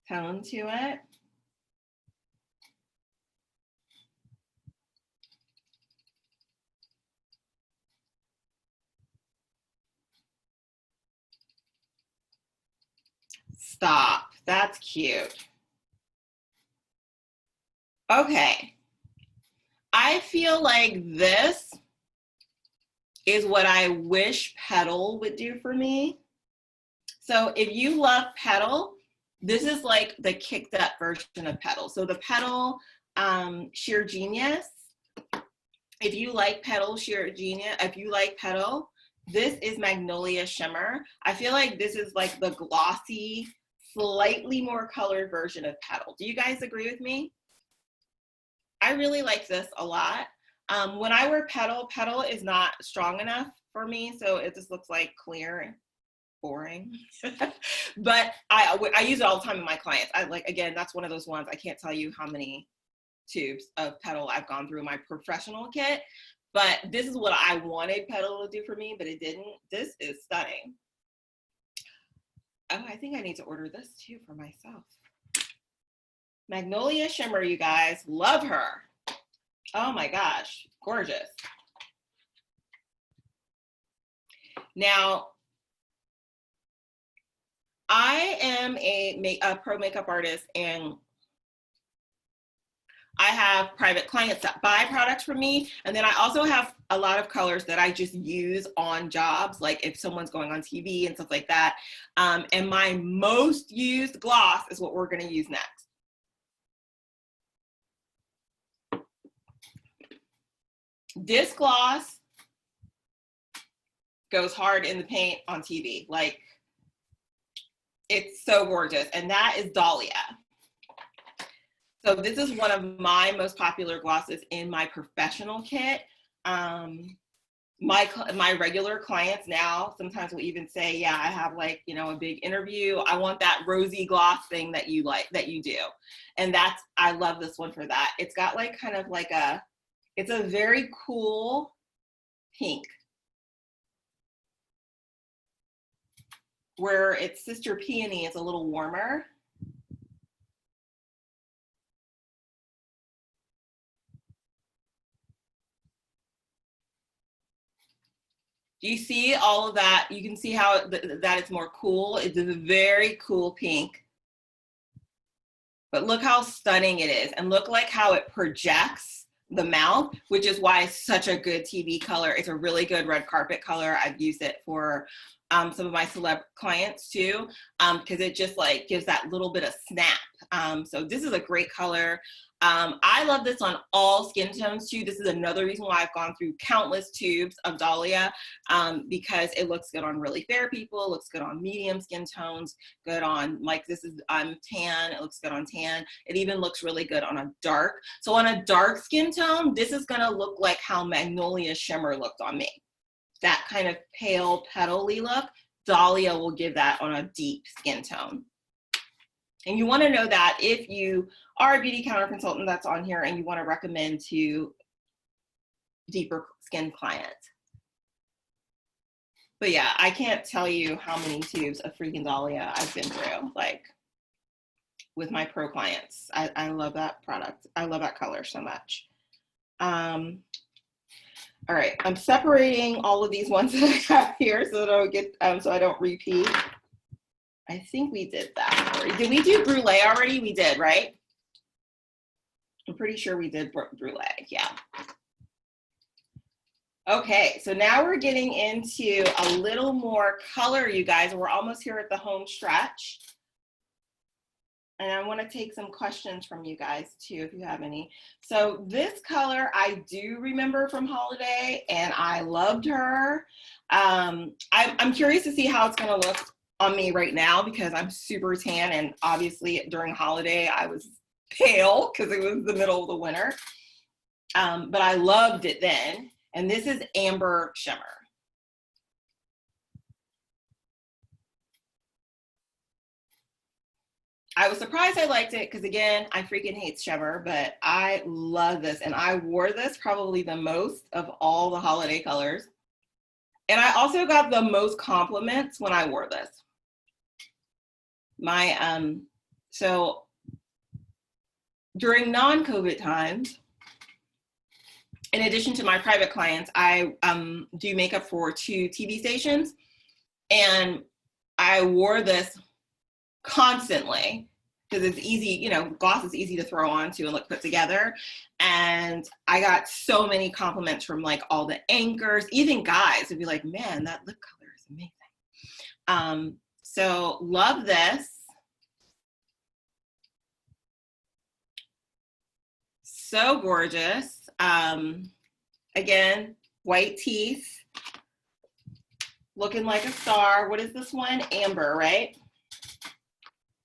tone to it. Stop. That's cute. Okay. I feel like this is what I wish Petal would do for me. So if you love Petal, this is like the kicked up version of Petal. So the Petal Sheer Genius, if you like Petal Sheer Genius, if you like Petal, this is Magnolia Shimmer. I feel like this is like the glossy, slightly more colored version of Petal. Do you guys agree with me? I really like this a lot. When I wear Petal, Petal is not strong enough for me, so it just looks like clear and boring. But I use it all the time in my clients. Again, that's one of those ones, I can't tell you how many tubes of Petal I've gone through in my professional kit, but this is what I wanted Petal to do for me, but it didn't. This is stunning. Oh, I think I need to order this too for myself. Magnolia Shimmer, you guys, love her. Oh my gosh, gorgeous. Now, I am a pro makeup artist, and I have private clients that buy products from me. And then I also have a lot of colors that I just use on jobs, like if someone's going on TV and stuff like that. And my most used gloss is what we're gonna use next. This gloss goes hard in the paint on TV. Like, it's so gorgeous. And that is Dahlia. So this is one of my most popular glosses in my professional kit. My regular clients now sometimes will even say, yeah, I have like, you know, a big interview. I want that rosy gloss thing that you like, that you do. And I love this one for that. It's got like kind of like it's a very cool pink, where its sister Peony is a little warmer. Do you see all of that? You can see how that it's more cool. It's a very cool pink. But look how stunning it is. And look like how it projects the mouth, which is why it's such a good TV color. It's a really good red carpet color. I've used it for some of my celeb clients too, because it just like gives that little bit of snap. So this is a great color. I love this on all skin tones too. This is another reason why I've gone through countless tubes of Dahlia, because it looks good on really fair people, it looks good on medium skin tones, good on, like this is tan, it looks good on tan. It even looks really good on a dark. So on a dark skin tone, this is gonna look like how Magnolia Shimmer looked on me. That kind of pale petal-y look, Dahlia will give that on a deep skin tone. And you want to know that if you are a beauty counter consultant that's on here and you want to recommend to deeper skin clients. But yeah, I can't tell you how many tubes of freaking Dahlia I've been through, like with my pro clients. I love that product. I love that color so much. All right, I'm separating all of these ones that I have here so that I don't get, so I don't repeat. I think we did that already. Did we do Brulee already? We did, right? I'm pretty sure we did Brulee, yeah. Okay, so now we're getting into a little more color, you guys. We're almost here at the home stretch. And I want to take some questions from you guys too, if you have any. So this color I do remember from holiday, and I loved her. I'm curious to see how it's going to look on me right now because I'm super tan, and obviously during holiday I was pale because it was the middle of the winter. But I loved it then. And this is Amber Shimmer. I was surprised I liked it because, again, I freaking hate shimmer, but I love this. And I wore this probably the most of all the holiday colors. And I also got the most compliments when I wore this. So during non-COVID times, in addition to my private clients, I do makeup for 2 TV stations. And I wore this constantly, because it's easy, you know, gloss is easy to throw onto and look put together. And I got so many compliments from like all the anchors, even guys would be like, man, that lip color is amazing. So love this. So gorgeous. Again, white teeth, looking like a star. What is this one? Amber, right?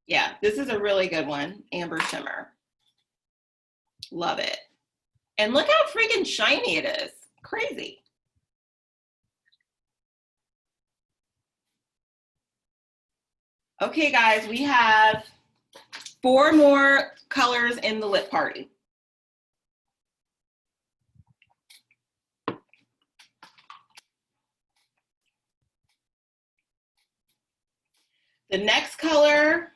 Yeah, this is a really good one. Amber shimmer. Love it. And look how freaking shiny it is. Crazy. Okay, guys, we have 4 more colors in the lip party. The next color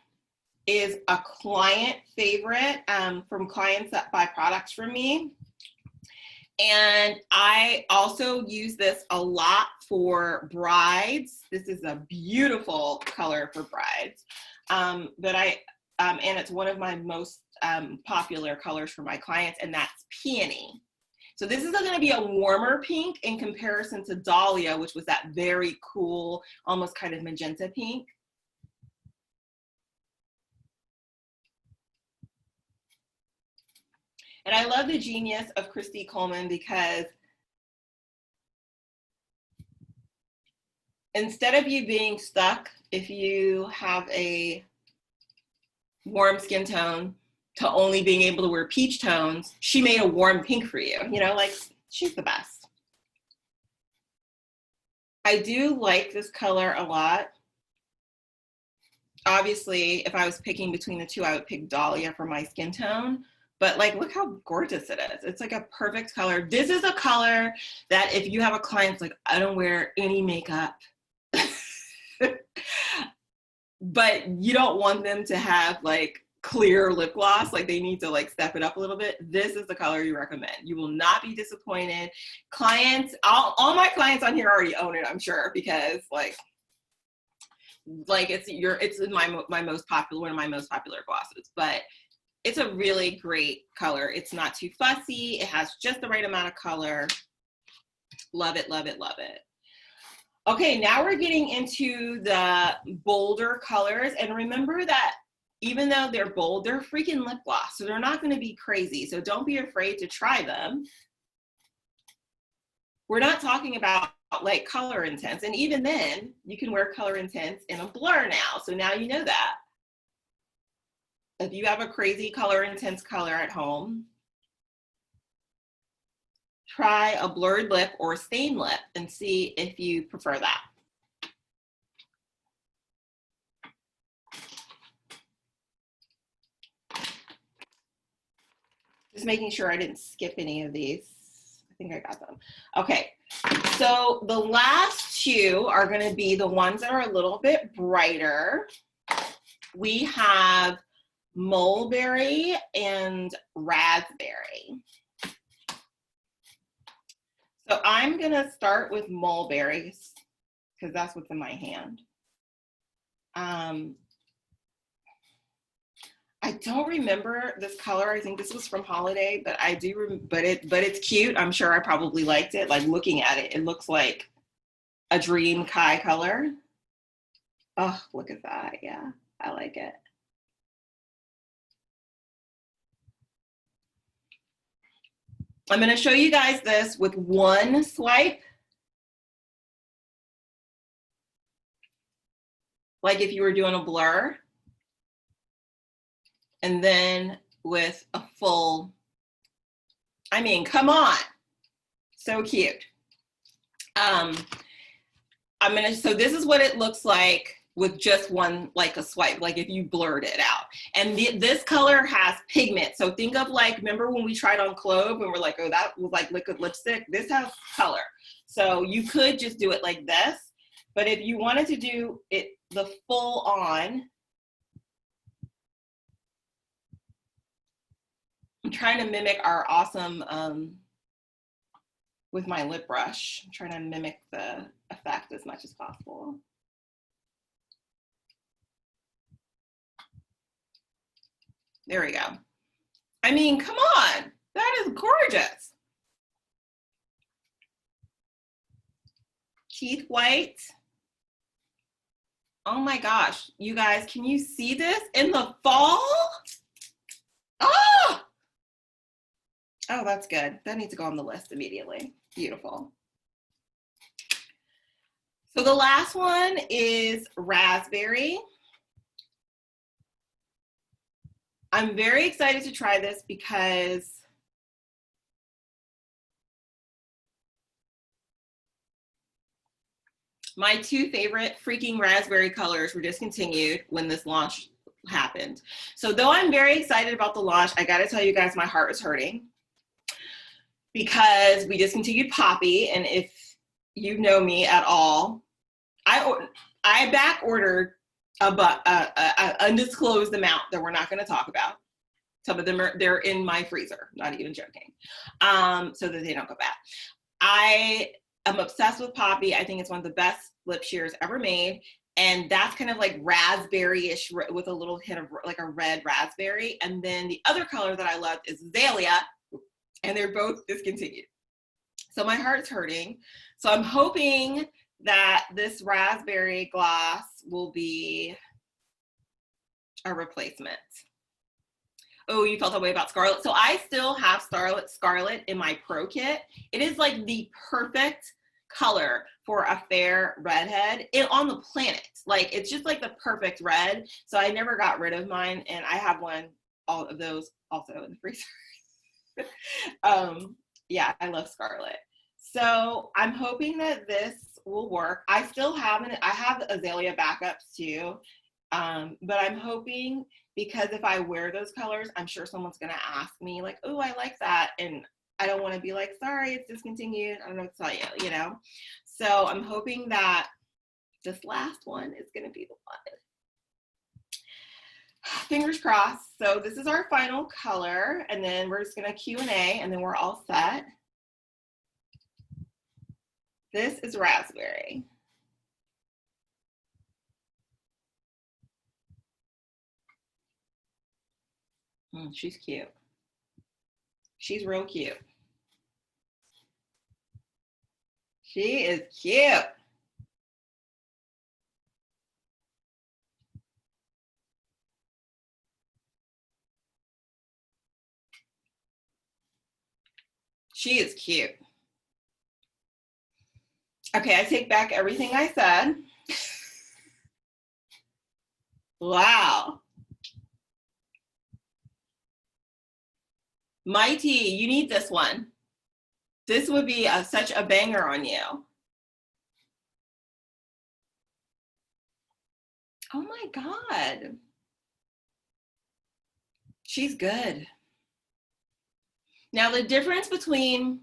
is a client favorite from clients that buy products from me. And I also use this a lot for brides. This is a beautiful color for brides. And it's one of my most popular colors for my clients, and that's peony. So this is going to be a warmer pink in comparison to Dahlia, which was that very cool, almost kind of magenta pink. And I love the genius of Christy Coleman, because instead of you being stuck, if you have a warm skin tone, to only being able to wear peach tones, she made a warm pink for you. You know, like, she's the best. I do like this color a lot. Obviously, if I was picking between the two, I would pick Dahlia for my skin tone. But like, look how gorgeous it is. It's like a perfect color. This is a color that if you have a client like, I don't wear any makeup, but you don't want them to have like clear lip gloss, like they need to like step it up a little bit, this is the color you recommend. You will not be disappointed. Clients, all my clients on here already own it, I'm sure, because like it's my most popular, one of my most popular glosses. But it's a really great color. It's not too fussy. It has just the right amount of color. Love it, love it, love it. Okay, now we're getting into the bolder colors. And remember that even though they're bold, they're freaking lip gloss. So they're not going to be crazy. So don't be afraid to try them. We're not talking about like color intense. And even then, you can wear color intense in a blur now. So now you know that. If you have a crazy color intense color at home, try a blurred lip or a stained lip and see if you prefer that. Just making sure I didn't skip any of these. I think I got them. Okay, so the last 2 are going to be the ones that are a little bit brighter. We have mulberry and raspberry. So I'm going to start with mulberries because that's what's in my hand. I don't remember this color. I think this was from Holiday, but I do, but it's cute. I'm sure I probably liked it. Like looking at it, it looks like a dream Kai color. Oh, look at that. Yeah, I like it. I'm going to show you guys this with one swipe. Like if you were doing a blur. And then with a full, I mean, come on. So cute. So this is what it looks like with just one, like a swipe, like if you blurred it out. And this color has pigment. So think of like, remember when we tried on Clove and we're like, oh, that was like liquid lipstick. This has color. So you could just do it like this. But if you wanted to do it the full on, I'm trying to mimic our awesome, with my lip brush, I'm trying to mimic the effect as much as possible. There we go. I mean, come on. That is gorgeous. Teeth white. Oh my gosh. You guys, can you see this in the fall? Oh! Oh, that's good. That needs to go on the list immediately. Beautiful. So the last one is raspberry. I'm very excited to try this because my two favorite freaking raspberry colors were discontinued when this launch happened. So though I'm very excited about the launch, I gotta tell you guys, my heart is hurting because we discontinued Poppy. And if you know me at all, I back ordered a undisclosed amount that we're not going to talk about. Some of them they're in my freezer, not even joking, so that they don't go bad. I am obsessed with Poppy. I think it's one of the best lip sheers ever made, and that's kind of like raspberry-ish with a little hint of like a red raspberry. And then the other color that I love is Azalea, and they're both discontinued. So my heart's hurting. So I'm hoping that this raspberry gloss will be a replacement. Oh, you felt that way about Scarlet. So I still have Scarlet in my Pro Kit. It is like the perfect color for a fair redhead on the planet. Like, it's just like the perfect red. So I never got rid of mine, and I have all of those also in the freezer. Yeah, I love Scarlet. So I'm hoping that this will work. I have the Azalea backups too, but I'm hoping, because if I wear those colors, I'm sure someone's gonna ask me like, oh, I like that, and I don't want to be like, sorry, it's discontinued, I don't know what to tell you, you know. So I'm hoping that this last one is gonna be the one. Fingers crossed. So this is our final color, and then we're just gonna Q&A, and then we're all set. This is raspberry. She's cute. She's real cute. She is cute. She is cute. Okay, I take back everything I said. Wow. Mighty, you need this one. This would be such a banger on you. Oh my God. She's good. Now the difference between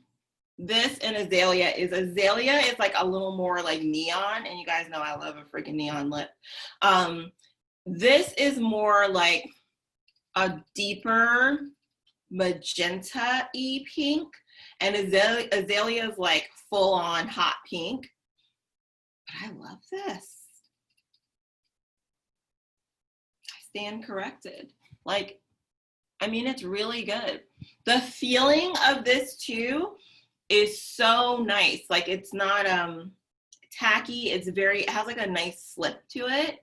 this and Azalea is like a little more like neon, and you guys know I love a freaking neon lip. This is more like a deeper magenta-y pink, and Azalea is like full on hot pink. But I love this. I stand corrected. Like, I mean, it's really good. The feeling of this too is so nice. Like, it's not tacky. It has like a nice slip to it,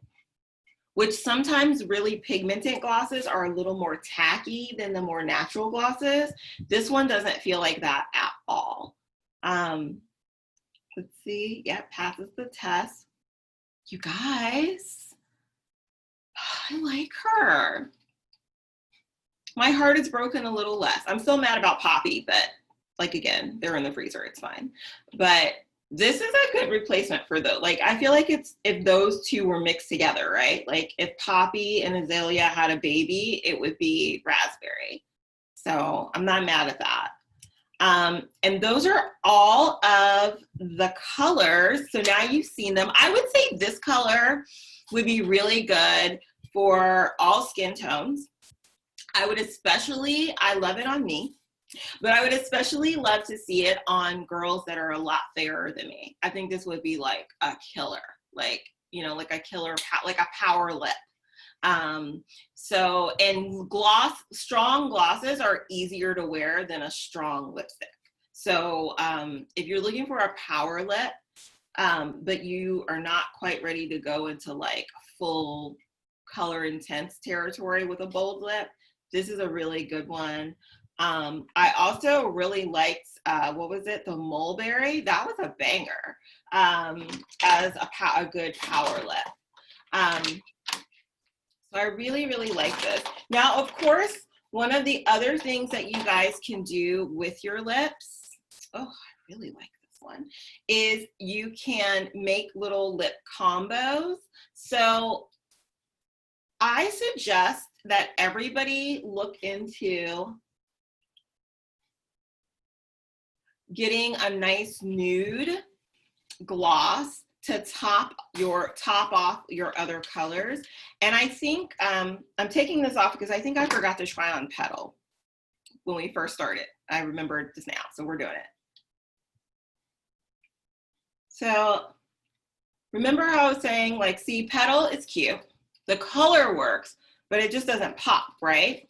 which sometimes really pigmented glosses are a little more tacky than the more natural glosses. This one doesn't feel like that at all. Let's see. Yeah, passes the test. You guys, I like her. My heart is broken a little less. I'm still mad about Poppy, but like, again, they're in the freezer, it's fine. But this is a good replacement for those. Like, I feel like it's, if those two were mixed together, right? Like, if Poppy and Azalea had a baby, it would be raspberry. So I'm not mad at that. And those are all of the colors. So now you've seen them. I would say this color would be really good for all skin tones. I love it on me, but I would especially love to see it on girls that are a lot fairer than me. I think this would be like a killer, like, you know, like a killer, like a power lip. So, and strong glosses are easier to wear than a strong lipstick. So if you're looking for a power lip, but you are not quite ready to go into like full color intense territory with a bold lip, this is a really good one. I also really liked, what was it? The mulberry. That was a banger as a good power lip. So I really, really like this. Now, of course, one of the other things that you guys can do with your lips, oh, I really like this one, is you can make little lip combos. So I suggest that everybody look into getting a nice nude gloss to top off your other colors. And I think I'm taking this off because I think I forgot to try on Petal when we first started. I remembered this now, so we're doing it. So remember how I was saying, like, see, Petal is cute, the color works, but it just doesn't pop, right?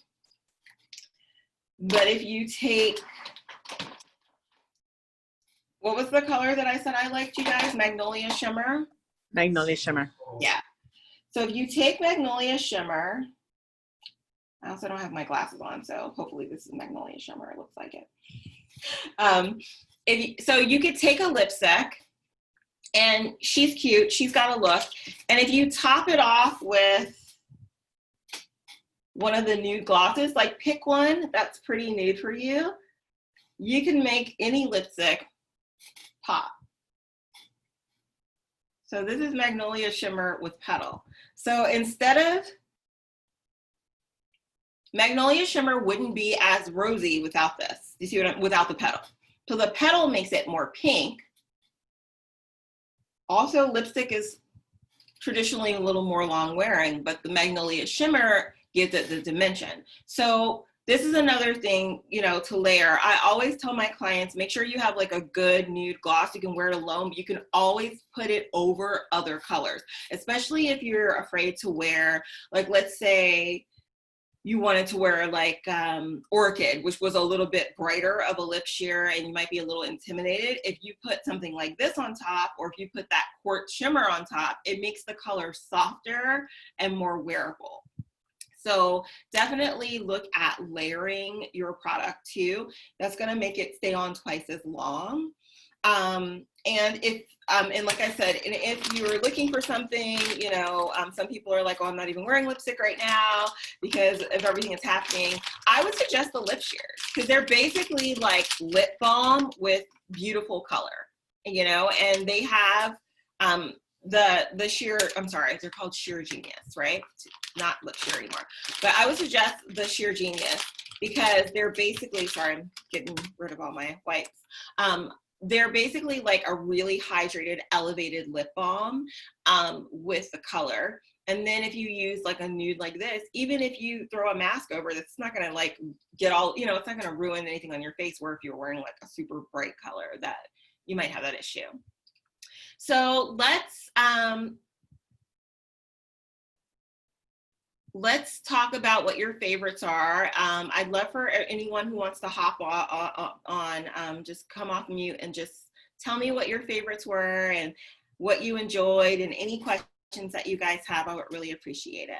But if you take, what was the color that I said I liked, you guys? Magnolia Shimmer? Magnolia Shimmer. Yeah. So if you take Magnolia Shimmer, I also don't have my glasses on, so hopefully this is Magnolia Shimmer. It looks like it. So you could take a lipstick, and she's cute. She's got a look. And if you top it off with one of the nude glosses, like pick one that's pretty nude for you, you can make any lipstick pop. So this is Magnolia Shimmer with Petal. So instead of, Magnolia Shimmer wouldn't be as rosy without this. You see what without the Petal. So the Petal makes it more pink. Also, lipstick is traditionally a little more long wearing, but the Magnolia Shimmer gives it the dimension. So this is another thing, you know, to layer. I always tell my clients, make sure you have like a good nude gloss. You can wear it alone, but you can always put it over other colors, especially if you're afraid to wear, like, let's say you wanted to wear like Orchid, which was a little bit brighter of a lip sheer, and you might be a little intimidated. If you put something like this on top, or if you put that Quartz Shimmer on top, it makes the color softer and more wearable. So definitely look at layering your product too. That's gonna make it stay on twice as long. And if, and like I said, and if you're looking for something, you know, some people are like, oh, I'm not even wearing lipstick right now because of everything that's happening. I would suggest the lip shears because they're basically like lip balm with beautiful color, you know, and they have the sheer, I'm sorry, they're called Sheer Genius, right? Not lip sheer anymore. But I would suggest the Sheer Genius because they're basically, sorry, I'm getting rid of all my wipes. They're basically like a really hydrated, elevated lip balm with the color. And then if you use like a nude like this, even if you throw a mask over, that's not gonna like get all, you know, it's not gonna ruin anything on your face, where if you're wearing like a super bright color, that you might have that issue. So let's talk about what your favorites are. I'd love for anyone who wants to hop on, just come off mute and just tell me what your favorites were and what you enjoyed, and any questions that you guys have. I would really appreciate it.